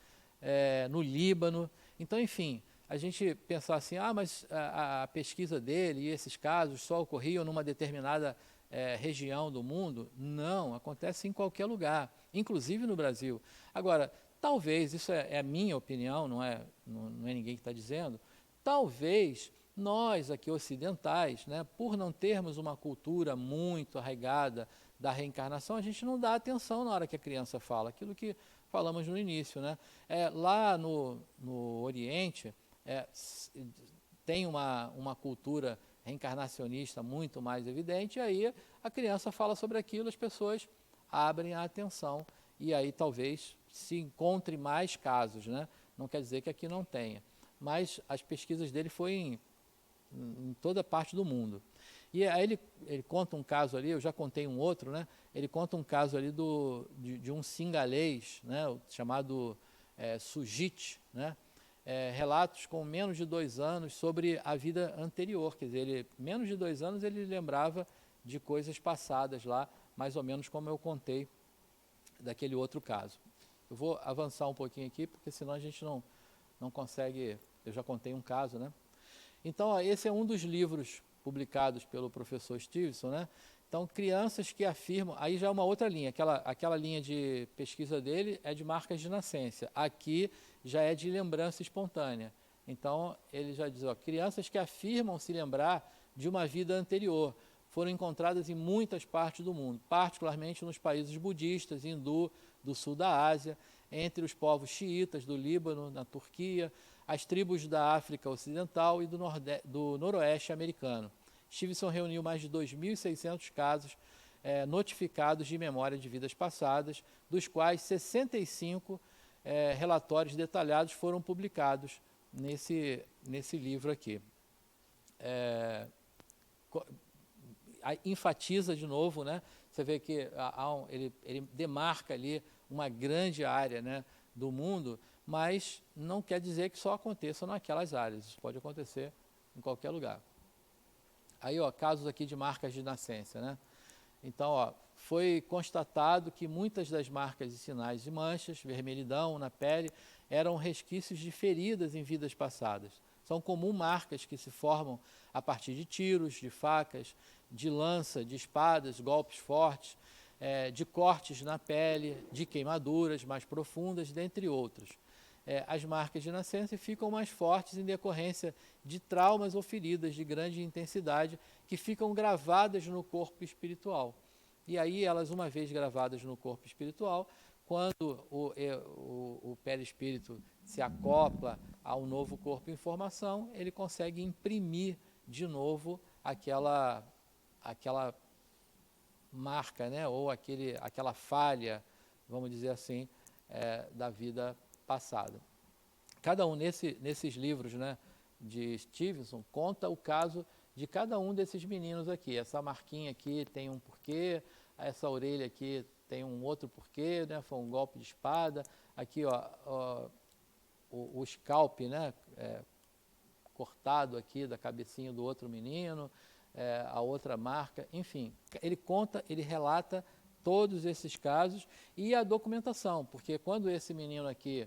no Líbano. Então, enfim, a gente pensar assim, mas a pesquisa dele e esses casos só ocorriam numa determinada região do mundo. Não, acontece em qualquer lugar, inclusive no Brasil. Agora, talvez, isso é a minha opinião, não é ninguém que está dizendo, talvez nós aqui ocidentais, né, por não termos uma cultura muito arraigada da reencarnação, a gente não dá atenção na hora que a criança fala, aquilo que falamos no início, né? Lá no Oriente, tem uma cultura reencarnacionista muito mais evidente, e aí a criança fala sobre aquilo, as pessoas abrem a atenção, e aí talvez se encontre mais casos, né? Não quer dizer que aqui não tenha, mas as pesquisas dele foram em toda parte do mundo. E aí ele conta um caso ali, eu já contei um outro, né? Ele conta um caso ali de um singalês, né? Chamado Sujit, né? Relatos com menos de 2 anos sobre a vida anterior, quer dizer, menos de 2 anos ele lembrava de coisas passadas lá, mais ou menos como eu contei daquele outro caso. Eu vou avançar um pouquinho aqui, porque senão a gente não consegue, eu já contei um caso, né? Então, esse é um dos livros publicados pelo professor Stevenson, né? Então, crianças que afirmam, aí já é uma outra linha, aquela linha de pesquisa dele é de marcas de nascença, aqui já é de lembrança espontânea. Então, ele já diz, crianças que afirmam se lembrar de uma vida anterior, foram encontradas em muitas partes do mundo, particularmente nos países budistas, hindu, do sul da Ásia, entre os povos xiitas do Líbano, na Turquia, as tribos da África Ocidental e do Noroeste americano. Stevenson reuniu mais de 2.600 casos notificados de memória de vidas passadas, dos quais 65 relatórios detalhados foram publicados nesse livro aqui. Enfatiza de novo, né? Você vê que ele demarca ali uma grande área, né, do mundo, mas não quer dizer que só aconteça naquelas áreas, isso pode acontecer em qualquer lugar. Aí, casos aqui de marcas de nascença, né? Então, foi constatado que muitas das marcas e sinais de manchas, vermelhidão na pele, eram resquícios de feridas em vidas passadas. São comuns marcas que se formam a partir de tiros, de facas, de lança, de espadas, golpes fortes, de cortes na pele, de queimaduras mais profundas, dentre outros. As marcas de nascença ficam mais fortes em decorrência de traumas ou feridas de grande intensidade que ficam gravadas no corpo espiritual. E aí elas, uma vez gravadas no corpo espiritual, quando o perispírito se acopla ao novo corpo em formação, ele consegue imprimir de novo aquela marca, né, ou aquela falha, vamos dizer assim, da vida passada. Cada um nesses livros, né, de Stevenson conta o caso de cada um desses meninos aqui. Essa marquinha aqui tem um porquê, essa orelha aqui tem um outro porquê, né, foi um golpe de espada. Aqui, o scalp, né, cortado aqui da cabecinha do outro menino, a outra marca, enfim, ele relata todos esses casos e a documentação, porque quando esse menino aqui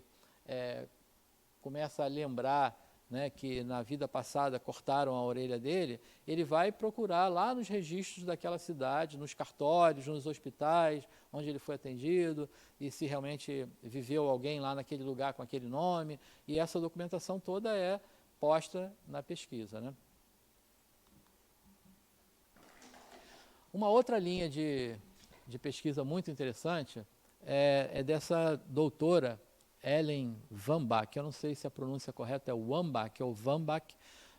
começa a lembrar, né, que na vida passada cortaram a orelha dele, ele vai procurar lá nos registros daquela cidade, nos cartórios, nos hospitais, onde ele foi atendido, e se realmente viveu alguém lá naquele lugar com aquele nome, e essa documentação toda é posta na pesquisa, né? Uma outra linha de pesquisa muito interessante é dessa doutora Ellen Wambach. Eu não sei se a pronúncia correta é Wambach ou Wambach,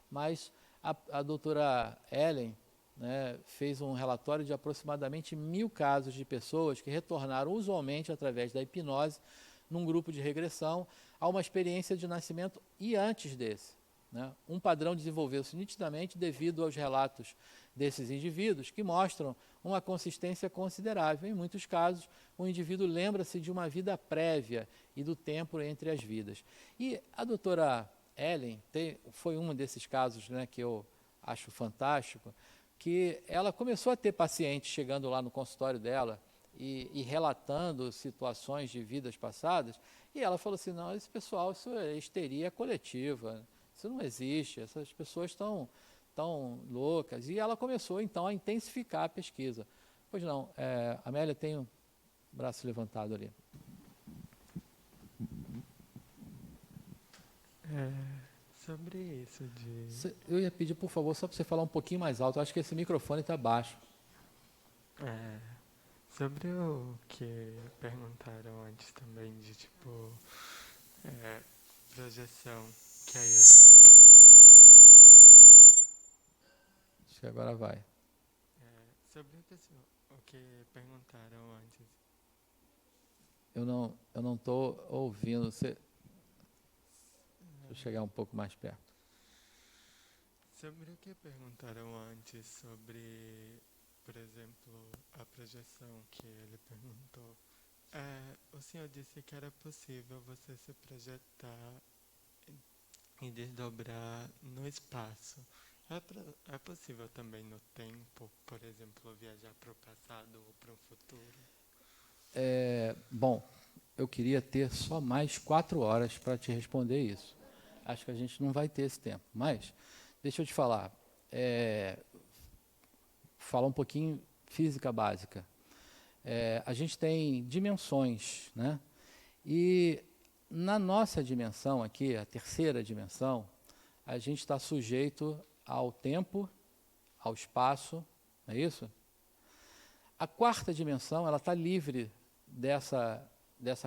mas a doutora Ellen, né, fez um relatório de aproximadamente 1.000 casos de pessoas que retornaram usualmente através da hipnose num grupo de regressão a uma experiência de nascimento e antes desse. Né? Um padrão desenvolveu-se nitidamente devido aos relatos desses indivíduos que mostram uma consistência considerável. Em muitos casos, o indivíduo lembra-se de uma vida prévia e do tempo entre as vidas. E a doutora Ellen foi um desses casos, né, que eu acho fantástico, que ela começou a ter pacientes chegando lá no consultório dela e relatando situações de vidas passadas, e ela falou assim, não, esse pessoal, isso é histeria coletiva, isso não existe, essas pessoas estão loucas. E ela começou, então, a intensificar a pesquisa. Pois não, Amélia tem o braço levantado ali. Sobre isso de... Eu ia pedir, por favor, só para você falar um pouquinho mais alto. Eu acho que esse microfone está baixo. Sobre o que perguntaram antes também, de tipo, projeção, que aí... Acho que agora vai. Sobre o que perguntaram antes. Eu não estou ouvindo. Deixa eu chegar um pouco mais perto. Sobre o que perguntaram antes sobre, por exemplo, a projeção que ele perguntou, o senhor disse que era possível você se projetar e desdobrar no espaço. É possível também no tempo, por exemplo, viajar para o passado ou para o futuro? Bom, eu queria ter só mais 4 horas para te responder isso. Acho que a gente não vai ter esse tempo, mas deixa eu te falar. Falar um pouquinho física básica. A gente tem dimensões, né? E na nossa dimensão aqui, a terceira dimensão, a gente está sujeito ao tempo, ao espaço, não é isso? A quarta dimensão, ela está livre dessa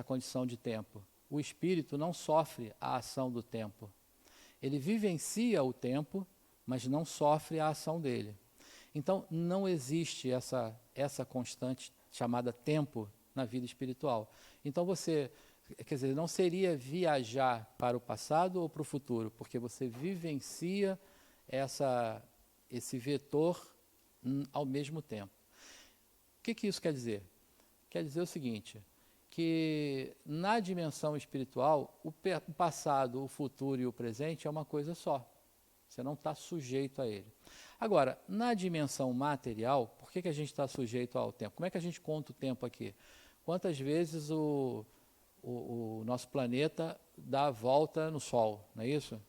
condição de tempo. O espírito não sofre a ação do tempo. Ele vivencia o tempo, mas não sofre a ação dele. Então, não existe essa constante chamada tempo na vida espiritual. Então, quer dizer, não seria viajar para o passado ou para o futuro, porque você vivencia esse vetor ao mesmo tempo. O que isso quer dizer? Quer dizer o seguinte, que na dimensão espiritual, o passado, o futuro e o presente é uma coisa só. Você não está sujeito a ele. Agora, na dimensão material, por que a gente está sujeito ao tempo? Como é que a gente conta o tempo aqui? Quantas vezes o nosso planeta dá a volta no Sol, não é isso?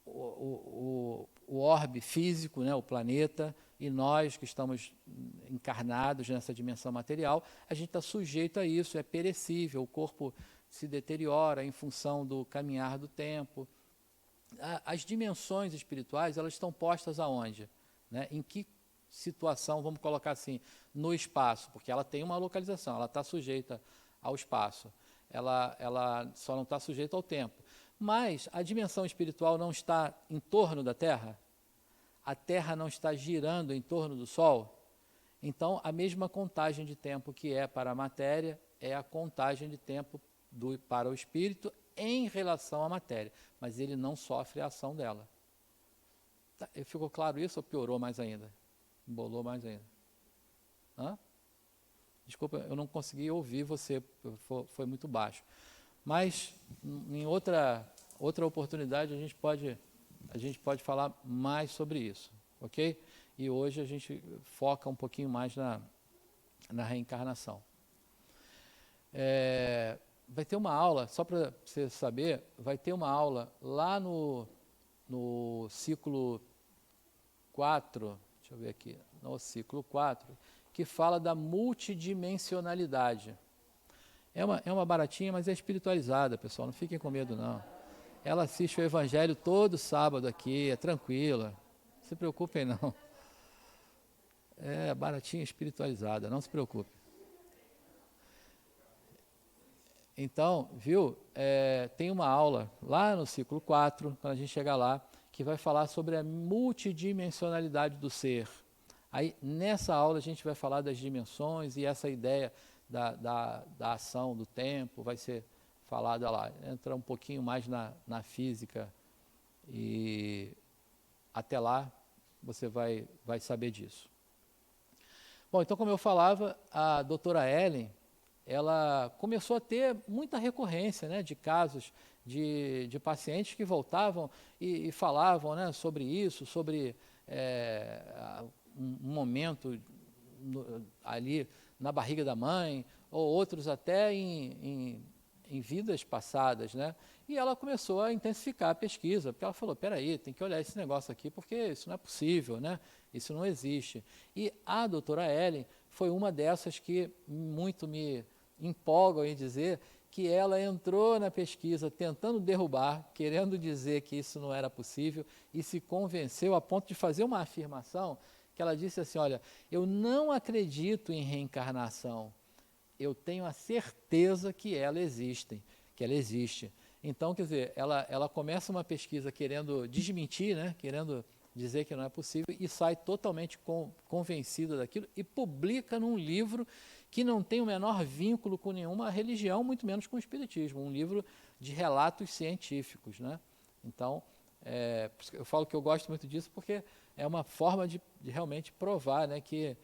O orbe físico, né, o planeta, e nós que estamos encarnados nessa dimensão material, a gente está sujeito a isso, é perecível, o corpo se deteriora em função do caminhar do tempo. As dimensões espirituais, elas estão postas aonde? Né? Em que situação, vamos colocar assim, no espaço, porque ela tem uma localização, ela está sujeita ao espaço, ela só não está sujeita ao tempo. Mas a dimensão espiritual não está em torno da Terra? A Terra não está girando em torno do Sol? Então, a mesma contagem de tempo que é para a matéria é a contagem de tempo para o espírito em relação à matéria, mas ele não sofre a ação dela. Ficou claro isso ou piorou mais ainda? Embolou mais ainda? Desculpa, eu não consegui ouvir você, foi muito baixo. Mas, em outra oportunidade, a gente pode falar mais sobre isso, ok? E hoje a gente foca um pouquinho mais na reencarnação. Vai ter uma aula, só para você saber, vai ter uma aula lá no ciclo 4, deixa eu ver aqui, no ciclo 4, que fala da multidimensionalidade. É uma baratinha, mas é espiritualizada, pessoal, não fiquem com medo, não. Ela assiste o Evangelho todo sábado aqui, é tranquila, não se preocupem, não. É, baratinha espiritualizada, não se preocupe. Então, viu, tem uma aula lá no ciclo 4, quando a gente chegar lá, que vai falar sobre a multidimensionalidade do ser. Aí, nessa aula, a gente vai falar das dimensões e essa ideia da ação do tempo vai ser falada lá. Entra um pouquinho mais na física e até lá você vai saber disso. Bom, então, como eu falava, a doutora Ellen, ela começou a ter muita recorrência, né, de casos de pacientes que voltavam e falavam, né, sobre isso, sobre um momento ali na barriga da mãe, ou outros até em vidas passadas, né? E ela começou a intensificar a pesquisa, porque ela falou, peraí, tem que olhar esse negócio aqui, porque isso não é possível, né? Isso não existe. E a doutora Ellen foi uma dessas que muito me empolgam em dizer que ela entrou na pesquisa tentando derrubar, querendo dizer que isso não era possível, e se convenceu a ponto de fazer uma afirmação que ela disse assim, olha, eu não acredito em reencarnação, eu tenho a certeza que ela existe. Então, quer dizer, ela começa uma pesquisa querendo desmentir, né, querendo dizer que não é possível, e sai totalmente convencida daquilo e publica num livro que não tem o menor vínculo com nenhuma religião, muito menos com o espiritismo, um livro de relatos científicos, né? Então, eu falo que eu gosto muito disso porque é uma forma de realmente provar, né, que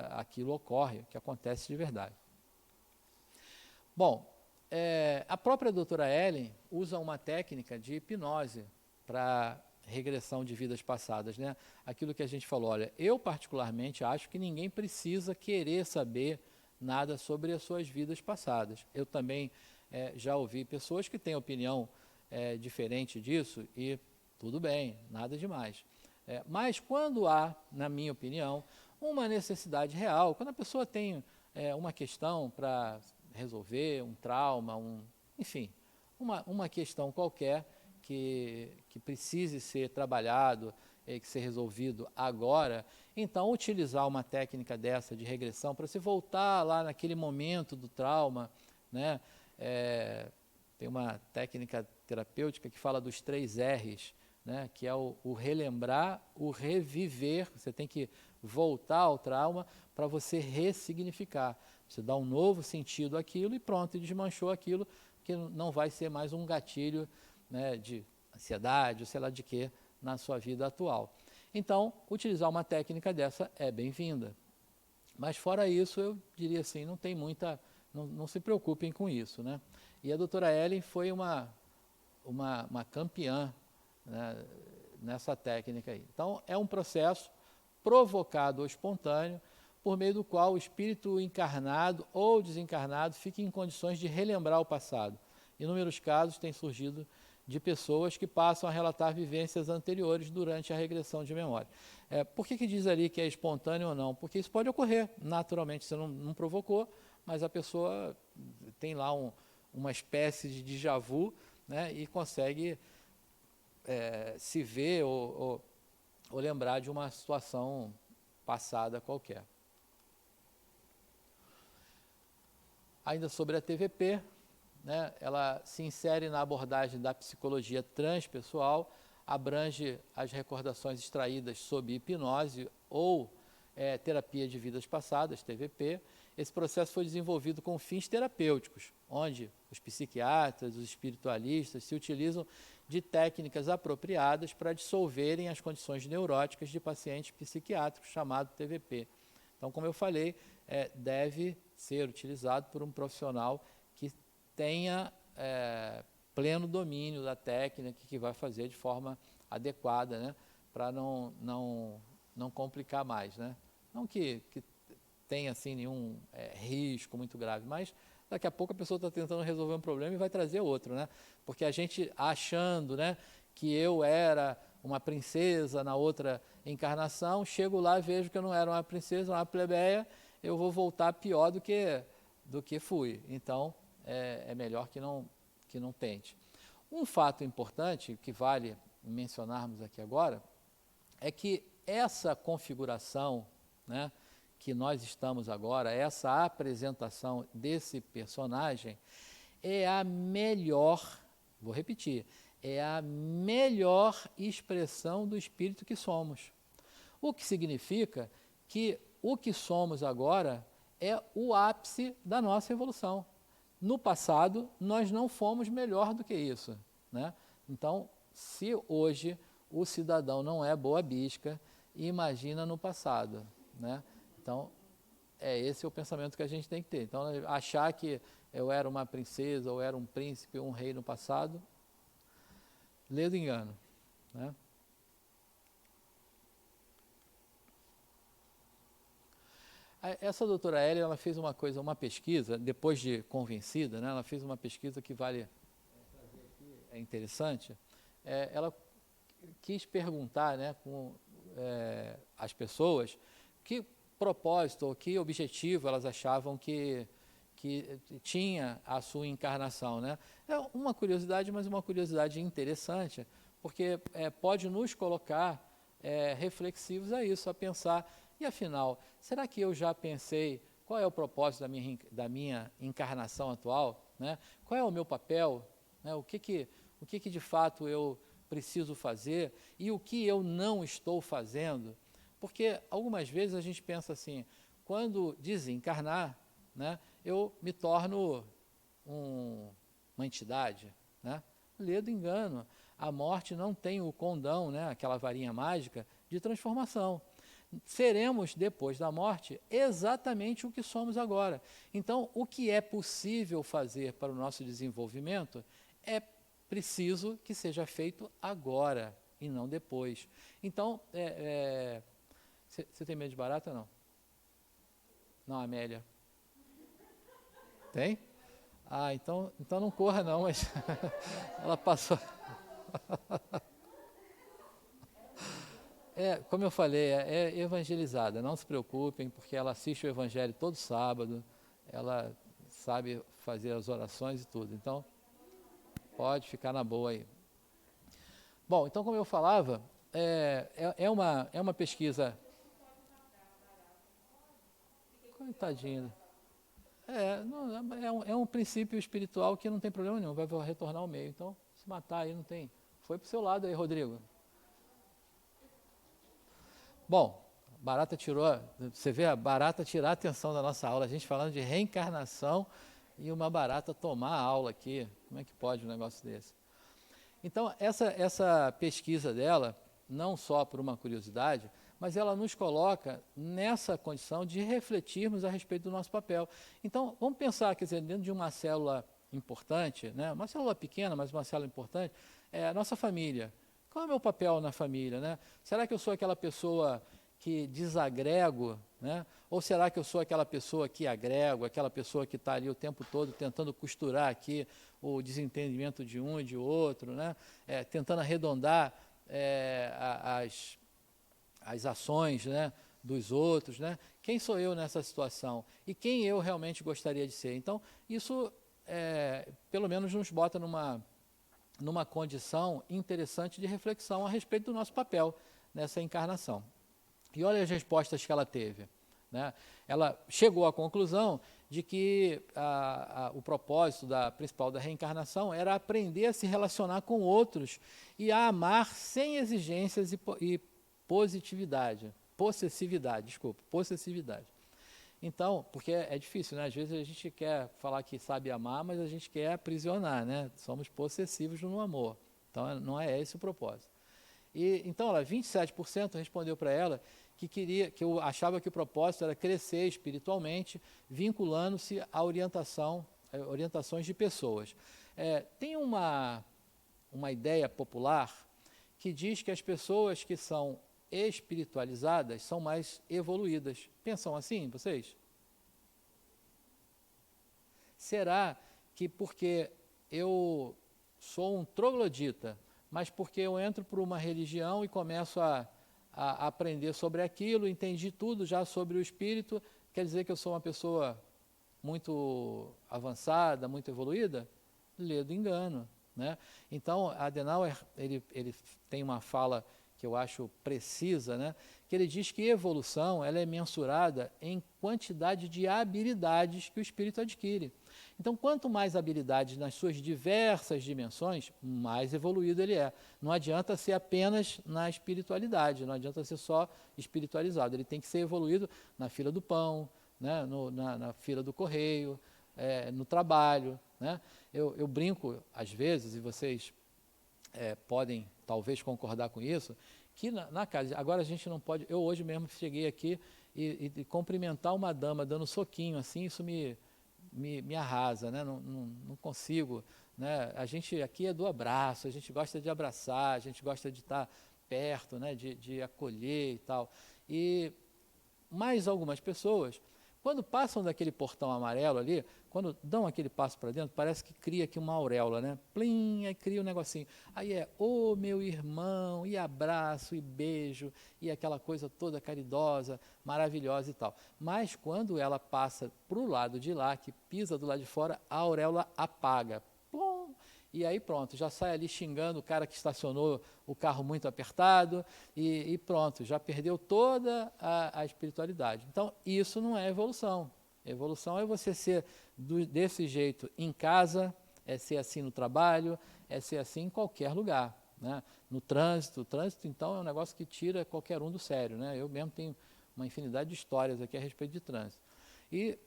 aquilo ocorre, que acontece de verdade. Bom, a própria doutora Ellen usa uma técnica de hipnose para regressão de vidas passadas, né? Aquilo que a gente falou, olha, eu particularmente acho que ninguém precisa querer saber nada sobre as suas vidas passadas. Eu também já ouvi pessoas que têm opinião diferente disso e tudo bem, nada demais. Mas quando há, na minha opinião, uma necessidade real, quando a pessoa tem uma questão para resolver, um trauma, enfim, uma questão qualquer que precise ser trabalhado, que ser resolvido agora, então utilizar uma técnica dessa de regressão para se voltar lá naquele momento do trauma, né? Tem uma técnica terapêutica que fala dos 3 R's, né? Que é o relembrar, o reviver, você tem que voltar ao trauma para você ressignificar, você dá um novo sentido àquilo e pronto, e desmanchou aquilo, que não vai ser mais um gatilho, né, de ansiedade, ou sei lá de quê, na sua vida atual. Então, utilizar uma técnica dessa é bem-vinda. Mas fora isso, eu diria assim, não tem muita, não se preocupem com isso, né? E a doutora Ellen foi uma campeã, né, nessa técnica aí. Então, é um processo provocado ou espontâneo, por meio do qual o espírito encarnado ou desencarnado fica em condições de relembrar o passado. Inúmeros casos têm surgido de pessoas que passam a relatar vivências anteriores durante a regressão de memória. Por que diz ali que é espontâneo ou não? Porque isso pode ocorrer naturalmente, você não provocou, mas a pessoa tem lá uma espécie de déjà vu, né, e consegue se ver ou lembrar de uma situação passada qualquer. Ainda sobre a TVP, né, ela se insere na abordagem da psicologia transpessoal, abrange as recordações extraídas sob hipnose ou terapia de vidas passadas, TVP. Esse processo foi desenvolvido com fins terapêuticos, onde os psiquiatras, os espiritualistas se utilizam de técnicas apropriadas para dissolverem as condições neuróticas de pacientes psiquiátricos, chamado TVP. Então, como eu falei, deve ser utilizado por um profissional que tenha pleno domínio da técnica, que vai fazer de forma adequada, né, para não complicar mais, né? Não que tenha assim, nenhum risco muito grave, mas daqui a pouco a pessoa está tentando resolver um problema e vai trazer outro, né? Porque a gente achando, né, que eu era uma princesa na outra encarnação, chego lá e vejo que eu não era uma princesa, uma plebeia, eu vou voltar pior do que fui. Então, é melhor que não tente. Um fato importante que vale mencionarmos aqui agora é que essa configuração né, que nós estamos agora, essa apresentação desse personagem, é a melhor, vou repetir, é a melhor expressão do espírito que somos. O que significa que o que somos agora é o ápice da nossa evolução. No passado, nós não fomos melhor do que isso, né? Então, se hoje o cidadão não é boa bisca, imagina no passado, né? Então, esse é o pensamento que a gente tem que ter. Então, achar que eu era uma princesa, ou era um príncipe, ou um rei no passado, lê do engano, né? Essa doutora Hélia, ela fez uma pesquisa, depois de convencida, né, ela fez uma pesquisa que vale trazer aqui, é interessante. Ela quis perguntar, né, com as pessoas que propósito ou que objetivo elas achavam que tinha a sua encarnação, né? É uma curiosidade, mas uma curiosidade interessante, porque pode nos colocar reflexivos a isso, a pensar, e afinal, será que eu já pensei qual é o propósito da minha encarnação atual, né? Qual é o meu papel, né? O que de fato eu preciso fazer e o que eu não estou fazendo? Porque algumas vezes a gente pensa assim, quando desencarnar, né, eu me torno uma entidade, né? Lê do engano. A morte não tem o condão, né, aquela varinha mágica de transformação. Seremos, depois da morte, exatamente o que somos agora. Então, o que é possível fazer para o nosso desenvolvimento é preciso que seja feito agora e não depois. Então, você tem medo de barata ou não? Não, Amélia? Tem? Ah, então não corra não, mas ela passou. Como eu falei, é evangelizada, não se preocupem, porque ela assiste o evangelho todo sábado, ela sabe fazer as orações e tudo, então pode ficar na boa aí. Bom, então como eu falava, é uma pesquisa... Coitadinho. É um princípio espiritual que não tem problema nenhum, vai retornar ao meio, então se matar aí não tem... Foi pro seu lado aí, Rodrigo. Bom, barata tirou, você vê a barata tirar a atenção da nossa aula, a gente falando de reencarnação e uma barata tomar a aula aqui, como é que pode um negócio desse? Então, essa pesquisa dela, não só por uma curiosidade, mas ela nos coloca nessa condição de refletirmos a respeito do nosso papel. Então, vamos pensar, quer dizer, dentro de uma célula importante, né, uma célula pequena, mas uma célula importante, a nossa família. Qual é o meu papel na família, né? Será que eu sou aquela pessoa que desagrego, né? Ou será que eu sou aquela pessoa que agrego, aquela pessoa que está ali o tempo todo tentando costurar aqui o desentendimento de um e de outro, né? Tentando arredondar as ações, né, dos outros, né? Quem sou eu nessa situação? E quem eu realmente gostaria de ser? Então, isso pelo menos nos bota numa condição interessante de reflexão a respeito do nosso papel nessa encarnação. E olha as respostas que ela teve, né? Ela chegou à conclusão de que o propósito principal da reencarnação era aprender a se relacionar com outros e a amar sem exigências e possessividade. Então, porque é difícil, né? Às vezes a gente quer falar que sabe amar, mas a gente quer aprisionar, né? Somos possessivos no amor. Então, não é esse o propósito. Então, 27% respondeu para ela que eu achava que o propósito era crescer espiritualmente, vinculando-se a orientações de pessoas. Tem uma ideia popular que diz que as pessoas que são espiritualizadas são mais evoluídas. Pensam assim, vocês? Será que porque eu sou um troglodita, mas porque eu entro por uma religião e começo a aprender sobre aquilo, entendi tudo já sobre o espírito, quer dizer que eu sou uma pessoa muito avançada, muito evoluída? Lê do engano, né? Então, Adenauer, ele tem uma fala que eu acho precisa, né? Que ele diz que evolução ela é mensurada em quantidade de habilidades que o espírito adquire. Então, quanto mais habilidades nas suas diversas dimensões, mais evoluído ele é. Não adianta ser apenas na espiritualidade, não adianta ser só espiritualizado. Ele tem que ser evoluído na fila do pão, né? na fila do correio, no trabalho. Né? Eu brinco, às vezes, e vocês podem talvez concordar com isso, que na casa, agora a gente não pode, eu hoje mesmo cheguei aqui e cumprimentar uma dama dando soquinho assim, isso me arrasa, né? Não consigo, né? A gente aqui é do abraço, a gente gosta de abraçar, a gente gosta de estar perto, né? de acolher e tal. E mais algumas pessoas, quando passam daquele portão amarelo ali, quando dão aquele passo para dentro, parece que cria aqui uma auréola, né? Plim, aí cria um negocinho. Aí ô meu irmão, e abraço, e beijo, e aquela coisa toda caridosa, maravilhosa e tal. Mas quando ela passa para o lado de lá, que pisa do lado de fora, a auréola apaga. Plum! E aí pronto, já sai ali xingando o cara que estacionou o carro muito apertado e pronto, já perdeu toda a espiritualidade. Então, isso não é evolução. Evolução é você ser desse jeito em casa, é ser assim no trabalho, é ser assim em qualquer lugar. Né? No trânsito, o trânsito, então, é um negócio que tira qualquer um do sério. Né? Eu mesmo tenho uma infinidade de histórias aqui a respeito de trânsito. E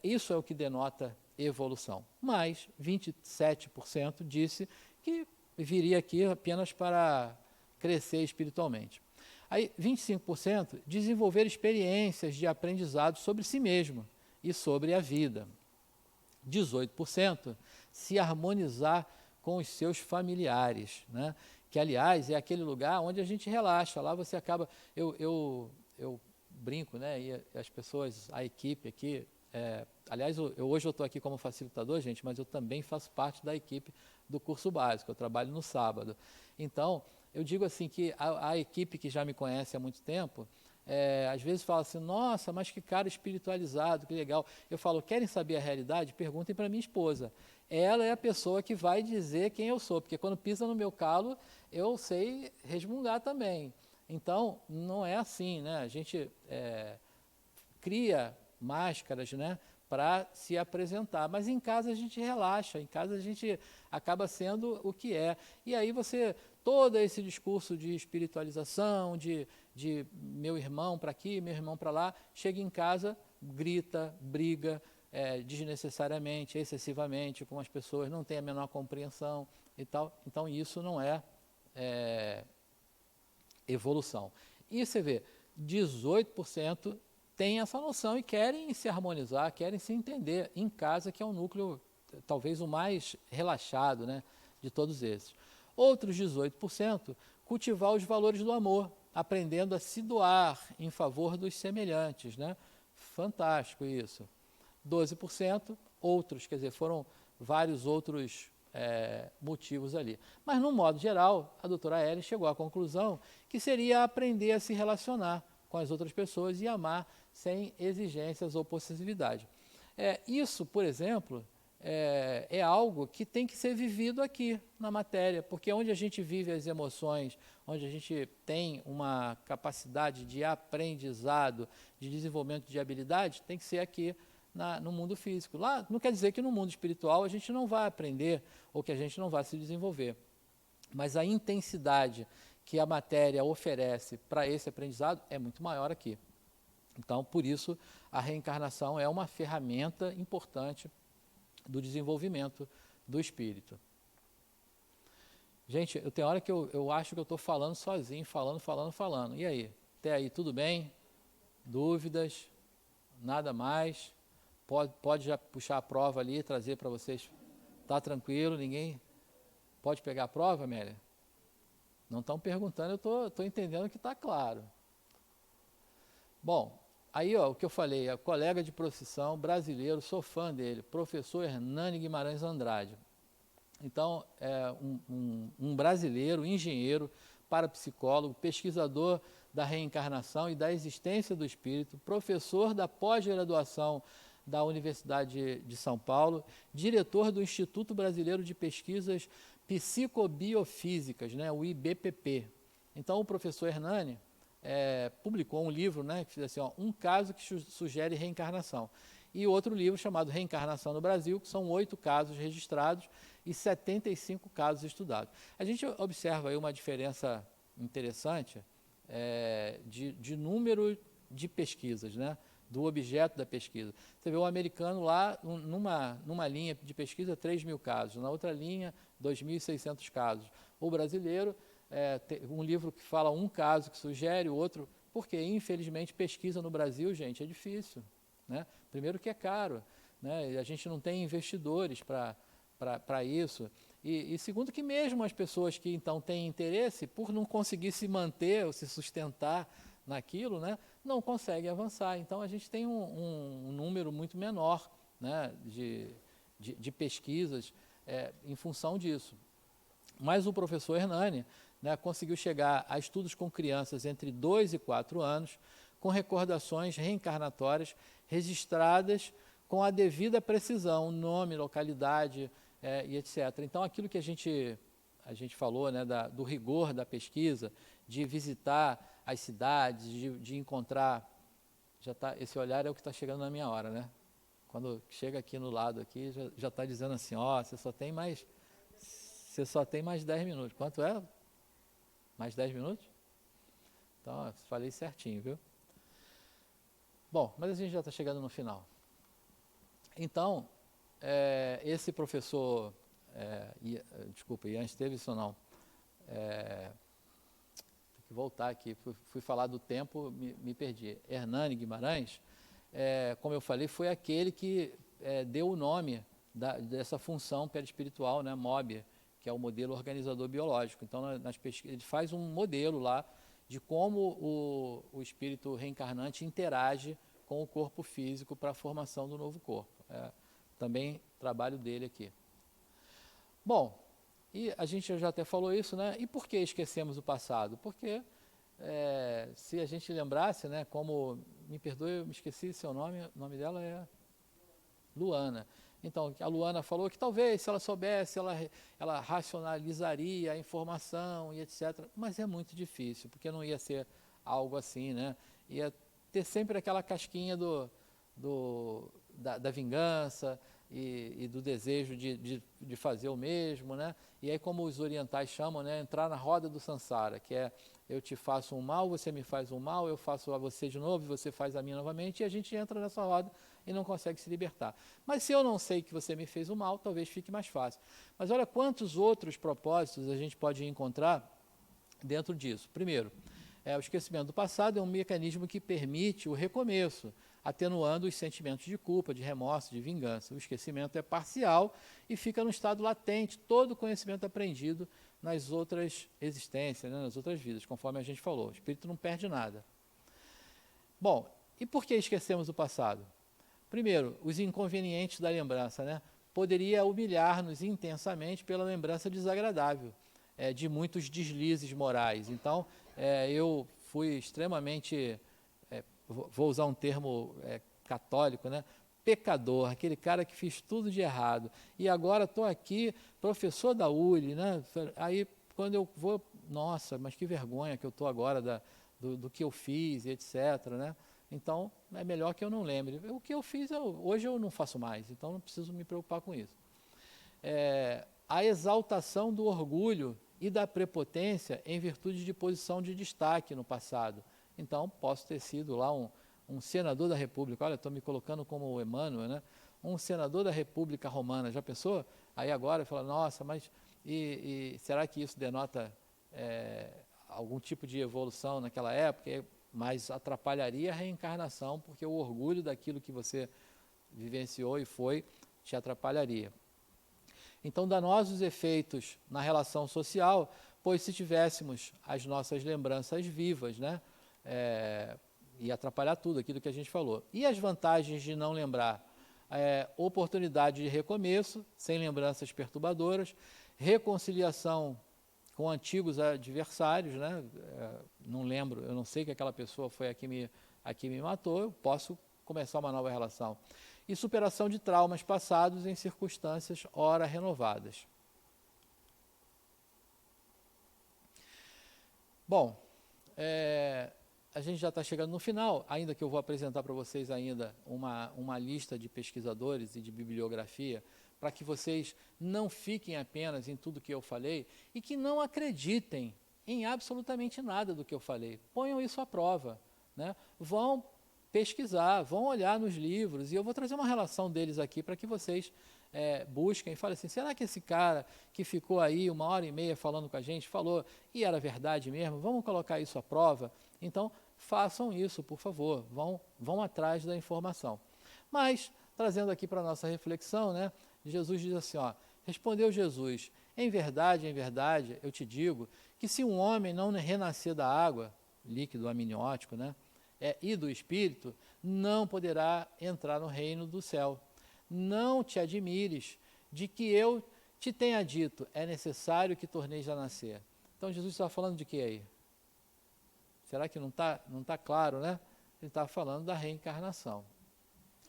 isso é o que denota evolução. Mas 27% disse que viria aqui apenas para crescer espiritualmente. Aí 25% desenvolver experiências de aprendizado sobre si mesmo e sobre a vida. 18% se harmonizar com os seus familiares, né? Que aliás é aquele lugar onde a gente relaxa. Lá você acaba, eu brinco, né? E as pessoas, a equipe aqui, aliás, hoje eu estou aqui como facilitador, gente, mas eu também faço parte da equipe do curso básico, eu trabalho no sábado. Então, eu digo assim que a equipe que já me conhece há muito tempo, às vezes fala assim, nossa, mas que cara espiritualizado, que legal. Eu falo, querem saber a realidade? Perguntem para minha esposa. Ela é a pessoa que vai dizer quem eu sou, porque quando pisa no meu calo, eu sei resmungar também. Então, não é assim, né? A gente cria máscaras, né, para se apresentar, mas em casa a gente relaxa, em casa a gente acaba sendo o que é. E aí todo esse discurso de espiritualização, de meu irmão para aqui, meu irmão para lá, chega em casa, grita, briga desnecessariamente, excessivamente com as pessoas, não tem a menor compreensão e tal. Então isso não é evolução. E você vê, 18% têm essa noção e querem se harmonizar, querem se entender em casa, que é um núcleo talvez o mais relaxado, né, de todos esses. Outros 18% cultivar os valores do amor, aprendendo a se doar em favor dos semelhantes. Né? Fantástico isso. 12% outros, quer dizer, foram vários outros motivos ali. Mas, no modo geral, a doutora Ellen chegou à conclusão que seria aprender a se relacionar com as outras pessoas e amar sem exigências ou possessividade. Isso, por exemplo, é algo que tem que ser vivido aqui na matéria, porque onde a gente vive as emoções, onde a gente tem uma capacidade de aprendizado, de desenvolvimento de habilidade, tem que ser aqui no mundo físico. Lá não quer dizer que no mundo espiritual a gente não vai aprender ou que a gente não vai se desenvolver, mas a intensidade que a matéria oferece para esse aprendizado é muito maior aqui. Então, por isso, a reencarnação é uma ferramenta importante do desenvolvimento do espírito. Gente, tem hora que eu acho que eu estou falando sozinho, falando. E aí? Até aí, tudo bem? Dúvidas? Nada mais? Pode já puxar a prova ali, trazer para vocês. Está tranquilo? Ninguém pode pegar a prova, Amélia? Não estão perguntando, eu estou entendendo que está claro. Bom, aí o que eu falei, é colega de profissão brasileiro, sou fã dele, professor Hernani Guimarães Andrade. Então, é um brasileiro, engenheiro, parapsicólogo, pesquisador da reencarnação e da existência do espírito, professor da pós-graduação da Universidade de São Paulo, diretor do Instituto Brasileiro de Pesquisas Psicobiofísicas, né, o IBPP, Então, o professor Hernani publicou um livro, né, que diz assim, ó, um caso que sugere reencarnação. E outro livro chamado Reencarnação no Brasil, que são 8 casos registrados e 75 casos estudados. A gente observa aí uma diferença interessante de número de pesquisas, né, do objeto da pesquisa. Você vê o americano lá, numa linha de pesquisa, 3.000 casos, na outra linha, 2.600 casos. O brasileiro, um livro que fala um caso que sugere, o outro, porque infelizmente pesquisa no Brasil, gente, é difícil, né? Primeiro que é caro, né? E a gente não tem investidores para isso, e segundo que mesmo as pessoas que então têm interesse, por não conseguir se manter ou se sustentar naquilo, né, não conseguem avançar. Então a gente tem um número muito menor, né, de pesquisas em função disso. Mas o professor Hernani, né, conseguiu chegar a estudos com crianças entre 2 e 4 anos, com recordações reencarnatórias registradas com a devida precisão, nome, localidade e etc. Então, aquilo que a gente falou, né, do rigor da pesquisa, de visitar as cidades, de encontrar... esse olhar é o que está chegando na minha hora, né? Quando chega aqui no lado, aqui, já está dizendo assim, ó, você só tem mais 10 minutos. Quanto é? Mais 10 minutos? Então, falei certinho, viu? Bom, mas a gente já está chegando no final. Então, esse professor, Ian Esteves, não, tem que voltar aqui, fui falar do tempo, me perdi. Hernani Guimarães, como eu falei, foi aquele que deu o nome dessa função perispiritual, né, MOB, que é o modelo organizador biológico. Então, nas pesquisas, ele faz um modelo lá de como o espírito reencarnante interage com o corpo físico para a formação do novo corpo. Também trabalho dele aqui. Bom, e a gente já até falou isso, né? E por que esquecemos o passado? Porque se a gente lembrasse, né, como, me perdoe, eu me esqueci seu nome, o nome dela é Luana. Então, a Luana falou que talvez, se ela soubesse, ela racionalizaria a informação e etc. Mas é muito difícil, porque não ia ser algo assim, né? Ia ter sempre aquela casquinha da vingança e do desejo de fazer o mesmo, né? E aí, como os orientais chamam, né, entrar na roda do samsara, que é eu te faço um mal, você me faz um mal, eu faço a você de novo, você faz a mim novamente, e a gente entra nessa roda e não consegue se libertar. Mas se eu não sei que você me fez o mal, talvez fique mais fácil. Mas olha quantos outros propósitos a gente pode encontrar dentro disso. Primeiro, o esquecimento do passado é um mecanismo que permite o recomeço, atenuando os sentimentos de culpa, de remorso, de vingança. O esquecimento é parcial e fica no estado latente todo o conhecimento aprendido nas outras existências, né, nas outras vidas, conforme a gente falou. O espírito não perde nada. Bom, e por que esquecemos o passado? Primeiro, os inconvenientes da lembrança, né? Poderia humilhar-nos intensamente pela lembrança desagradável de muitos deslizes morais. Então, eu fui extremamente, vou usar um termo católico, né? Pecador, aquele cara que fiz tudo de errado. E agora estou aqui, professor da ULI, né? Aí, quando eu vou, nossa, mas que vergonha que eu estou agora do que eu fiz, etc., né? Então, é melhor que eu não lembre. O que eu fiz, hoje eu não faço mais, então não preciso me preocupar com isso. A exaltação do orgulho e da prepotência em virtude de posição de destaque no passado. Então, posso ter sido lá um senador da República, olha, estou me colocando como o Emmanuel, né? Um senador da República Romana, já pensou? Aí agora fala, nossa, mas será que isso denota algum tipo de evolução naquela época? Mas atrapalharia a reencarnação, porque o orgulho daquilo que você vivenciou e foi, te atrapalharia. Então, danosos efeitos na relação social, pois se tivéssemos as nossas lembranças vivas, né, ia atrapalhar tudo, aquilo que a gente falou. E as vantagens de não lembrar? Oportunidade de recomeço, sem lembranças perturbadoras, reconciliação com antigos adversários, né? Não lembro, eu não sei que aquela pessoa foi a que me matou, eu posso começar uma nova relação. E superação de traumas passados em circunstâncias ora renovadas. Bom, a gente já está chegando no final, ainda que eu vou apresentar para vocês ainda uma lista de pesquisadores e de bibliografia, para que vocês não fiquem apenas em tudo que eu falei e que não acreditem em absolutamente nada do que eu falei. Ponham isso à prova, né? Vão pesquisar, vão olhar nos livros, e eu vou trazer uma relação deles aqui para que vocês busquem e falem assim, será que esse cara que ficou aí 1h30 falando com a gente, falou e era verdade mesmo? Vamos colocar isso à prova? Então, façam isso, por favor, vão atrás da informação. Mas, trazendo aqui para a nossa reflexão, né, Jesus diz assim, respondeu Jesus, em verdade, eu te digo, que se um homem não renascer da água, líquido amniótico, né, e do Espírito, não poderá entrar no reino do céu. Não te admires de que eu te tenha dito, é necessário que torneis a nascer. Então, Jesus está falando de quê aí? Será que não tá claro, né? Ele está falando da reencarnação.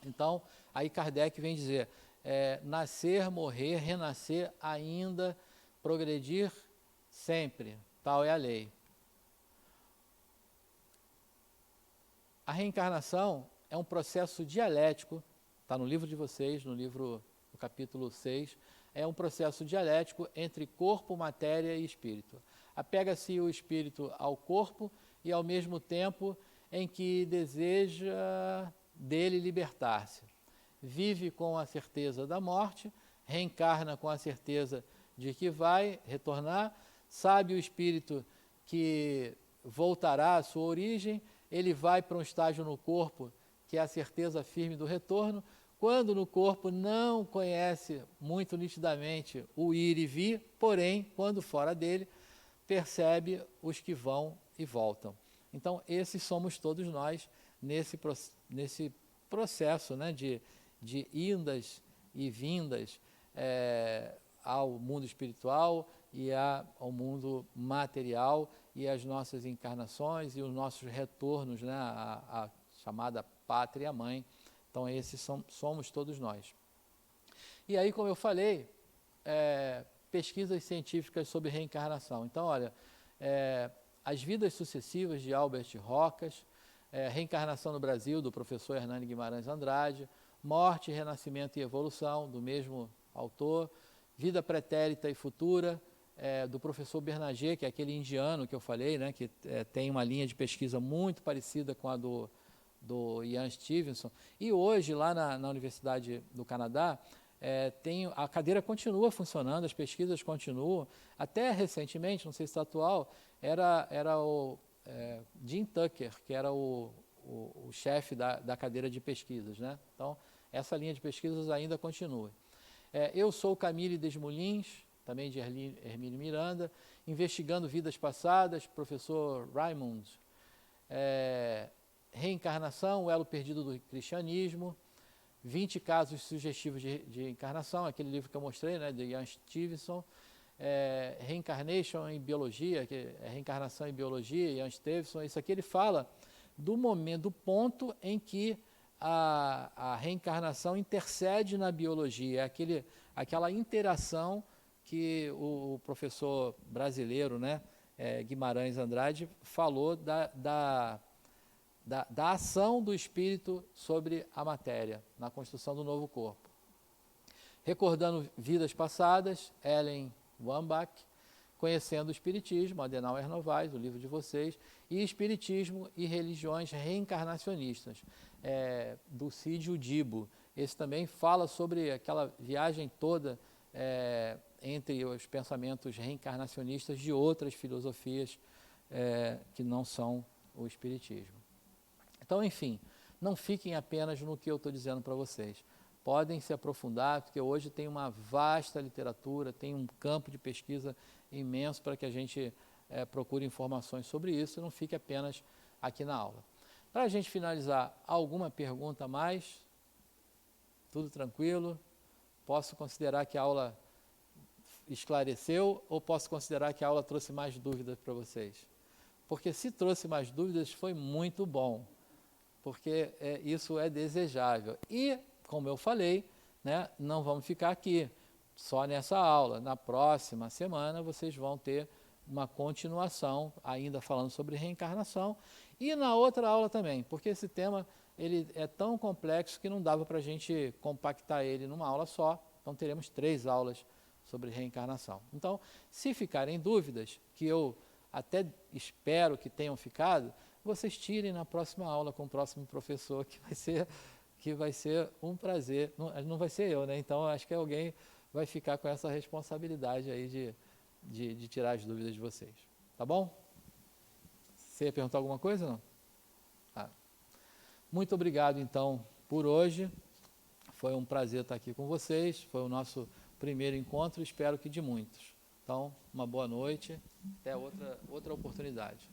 Então, aí Kardec vem dizer, nascer, morrer, renascer, ainda progredir sempre. Tal é a lei. A reencarnação é um processo dialético, está no livro de vocês, no capítulo 6, é um processo dialético entre corpo, matéria e espírito. Apega-se o espírito ao corpo e, ao mesmo tempo, em que deseja dele libertar-se. Vive com a certeza da morte, reencarna com a certeza de que vai retornar, sabe o espírito que voltará à sua origem, ele vai para um estágio no corpo que é a certeza firme do retorno, quando no corpo não conhece muito nitidamente o ir e vir, porém, quando fora dele, percebe os que vão e voltam. Então, esses somos todos nós nesse processo, né, de indas e vindas ao mundo espiritual e ao mundo material, e as nossas encarnações e os nossos retornos, né, à chamada pátria-mãe. Então, esses somos todos nós. E aí, como eu falei, pesquisas científicas sobre reencarnação. Então, olha, As Vidas Sucessivas, de Albert Rocas, Reencarnação no Brasil, do professor Hernani Guimarães Andrade, Morte, Renascimento e Evolução, do mesmo autor, Vida Pretérita e Futura, do professor Bernaget, que é aquele indiano que eu falei, né, que tem uma linha de pesquisa muito parecida com a do Ian Stevenson. E hoje, lá na Universidade do Canadá, a cadeira continua funcionando, as pesquisas continuam. Até recentemente, não sei se está atual, era o Jim Tucker, que era o chefe da cadeira de pesquisas, né? Então, essa linha de pesquisas ainda continua. Eu sou Camille Desmoulins, também de Hermílio Miranda, Investigando Vidas Passadas, professor Raymond, Reencarnação, o Elo Perdido do Cristianismo, 20 Casos Sugestivos de Encarnação, aquele livro que eu mostrei, né, de Ian Stevenson, Reincarnation em Biologia, que é Reencarnação em Biologia, Ian Stevenson. Isso aqui ele fala do momento, do ponto em que a reencarnação intercede na biologia, aquela interação que o professor brasileiro, né, Guimarães Andrade, falou da ação do espírito sobre a matéria, na construção do novo corpo. Recordando Vidas Passadas, Ellen Wambach, Conhecendo o Espiritismo, Adenauer Novaes, o livro de vocês, e Espiritismo e Religiões Reencarnacionistas, do Cid Udibo. Esse também fala sobre aquela viagem toda entre os pensamentos reencarnacionistas de outras filosofias que não são o Espiritismo. Então, enfim, não fiquem apenas no que eu estou dizendo para vocês. Podem se aprofundar, porque hoje tem uma vasta literatura, tem um campo de pesquisa imenso para que a gente procure informações sobre isso e não fique apenas aqui na aula. Para a gente finalizar, alguma pergunta a mais? Tudo tranquilo? Posso considerar que a aula esclareceu ou posso considerar que a aula trouxe mais dúvidas para vocês? Porque se trouxe mais dúvidas, foi muito bom, porque isso é desejável. E, como eu falei, né, não vamos ficar aqui só nessa aula. Na próxima semana, vocês vão ter uma continuação, ainda falando sobre reencarnação, e na outra aula também, porque esse tema ele é tão complexo que não dava para a gente compactar ele numa aula só, então teremos 3 aulas sobre reencarnação. Então, se ficarem dúvidas, que eu até espero que tenham ficado, vocês tirem na próxima aula com o próximo professor, que vai ser um prazer. Não vai ser eu, né? Então, acho que alguém vai ficar com essa responsabilidade aí de tirar as dúvidas de vocês. Tá bom? Você ia perguntar alguma coisa, não? Muito obrigado, então, por hoje. Foi um prazer estar aqui com vocês. Foi o nosso primeiro encontro, espero que de muitos. Então, uma boa noite. Até outra oportunidade.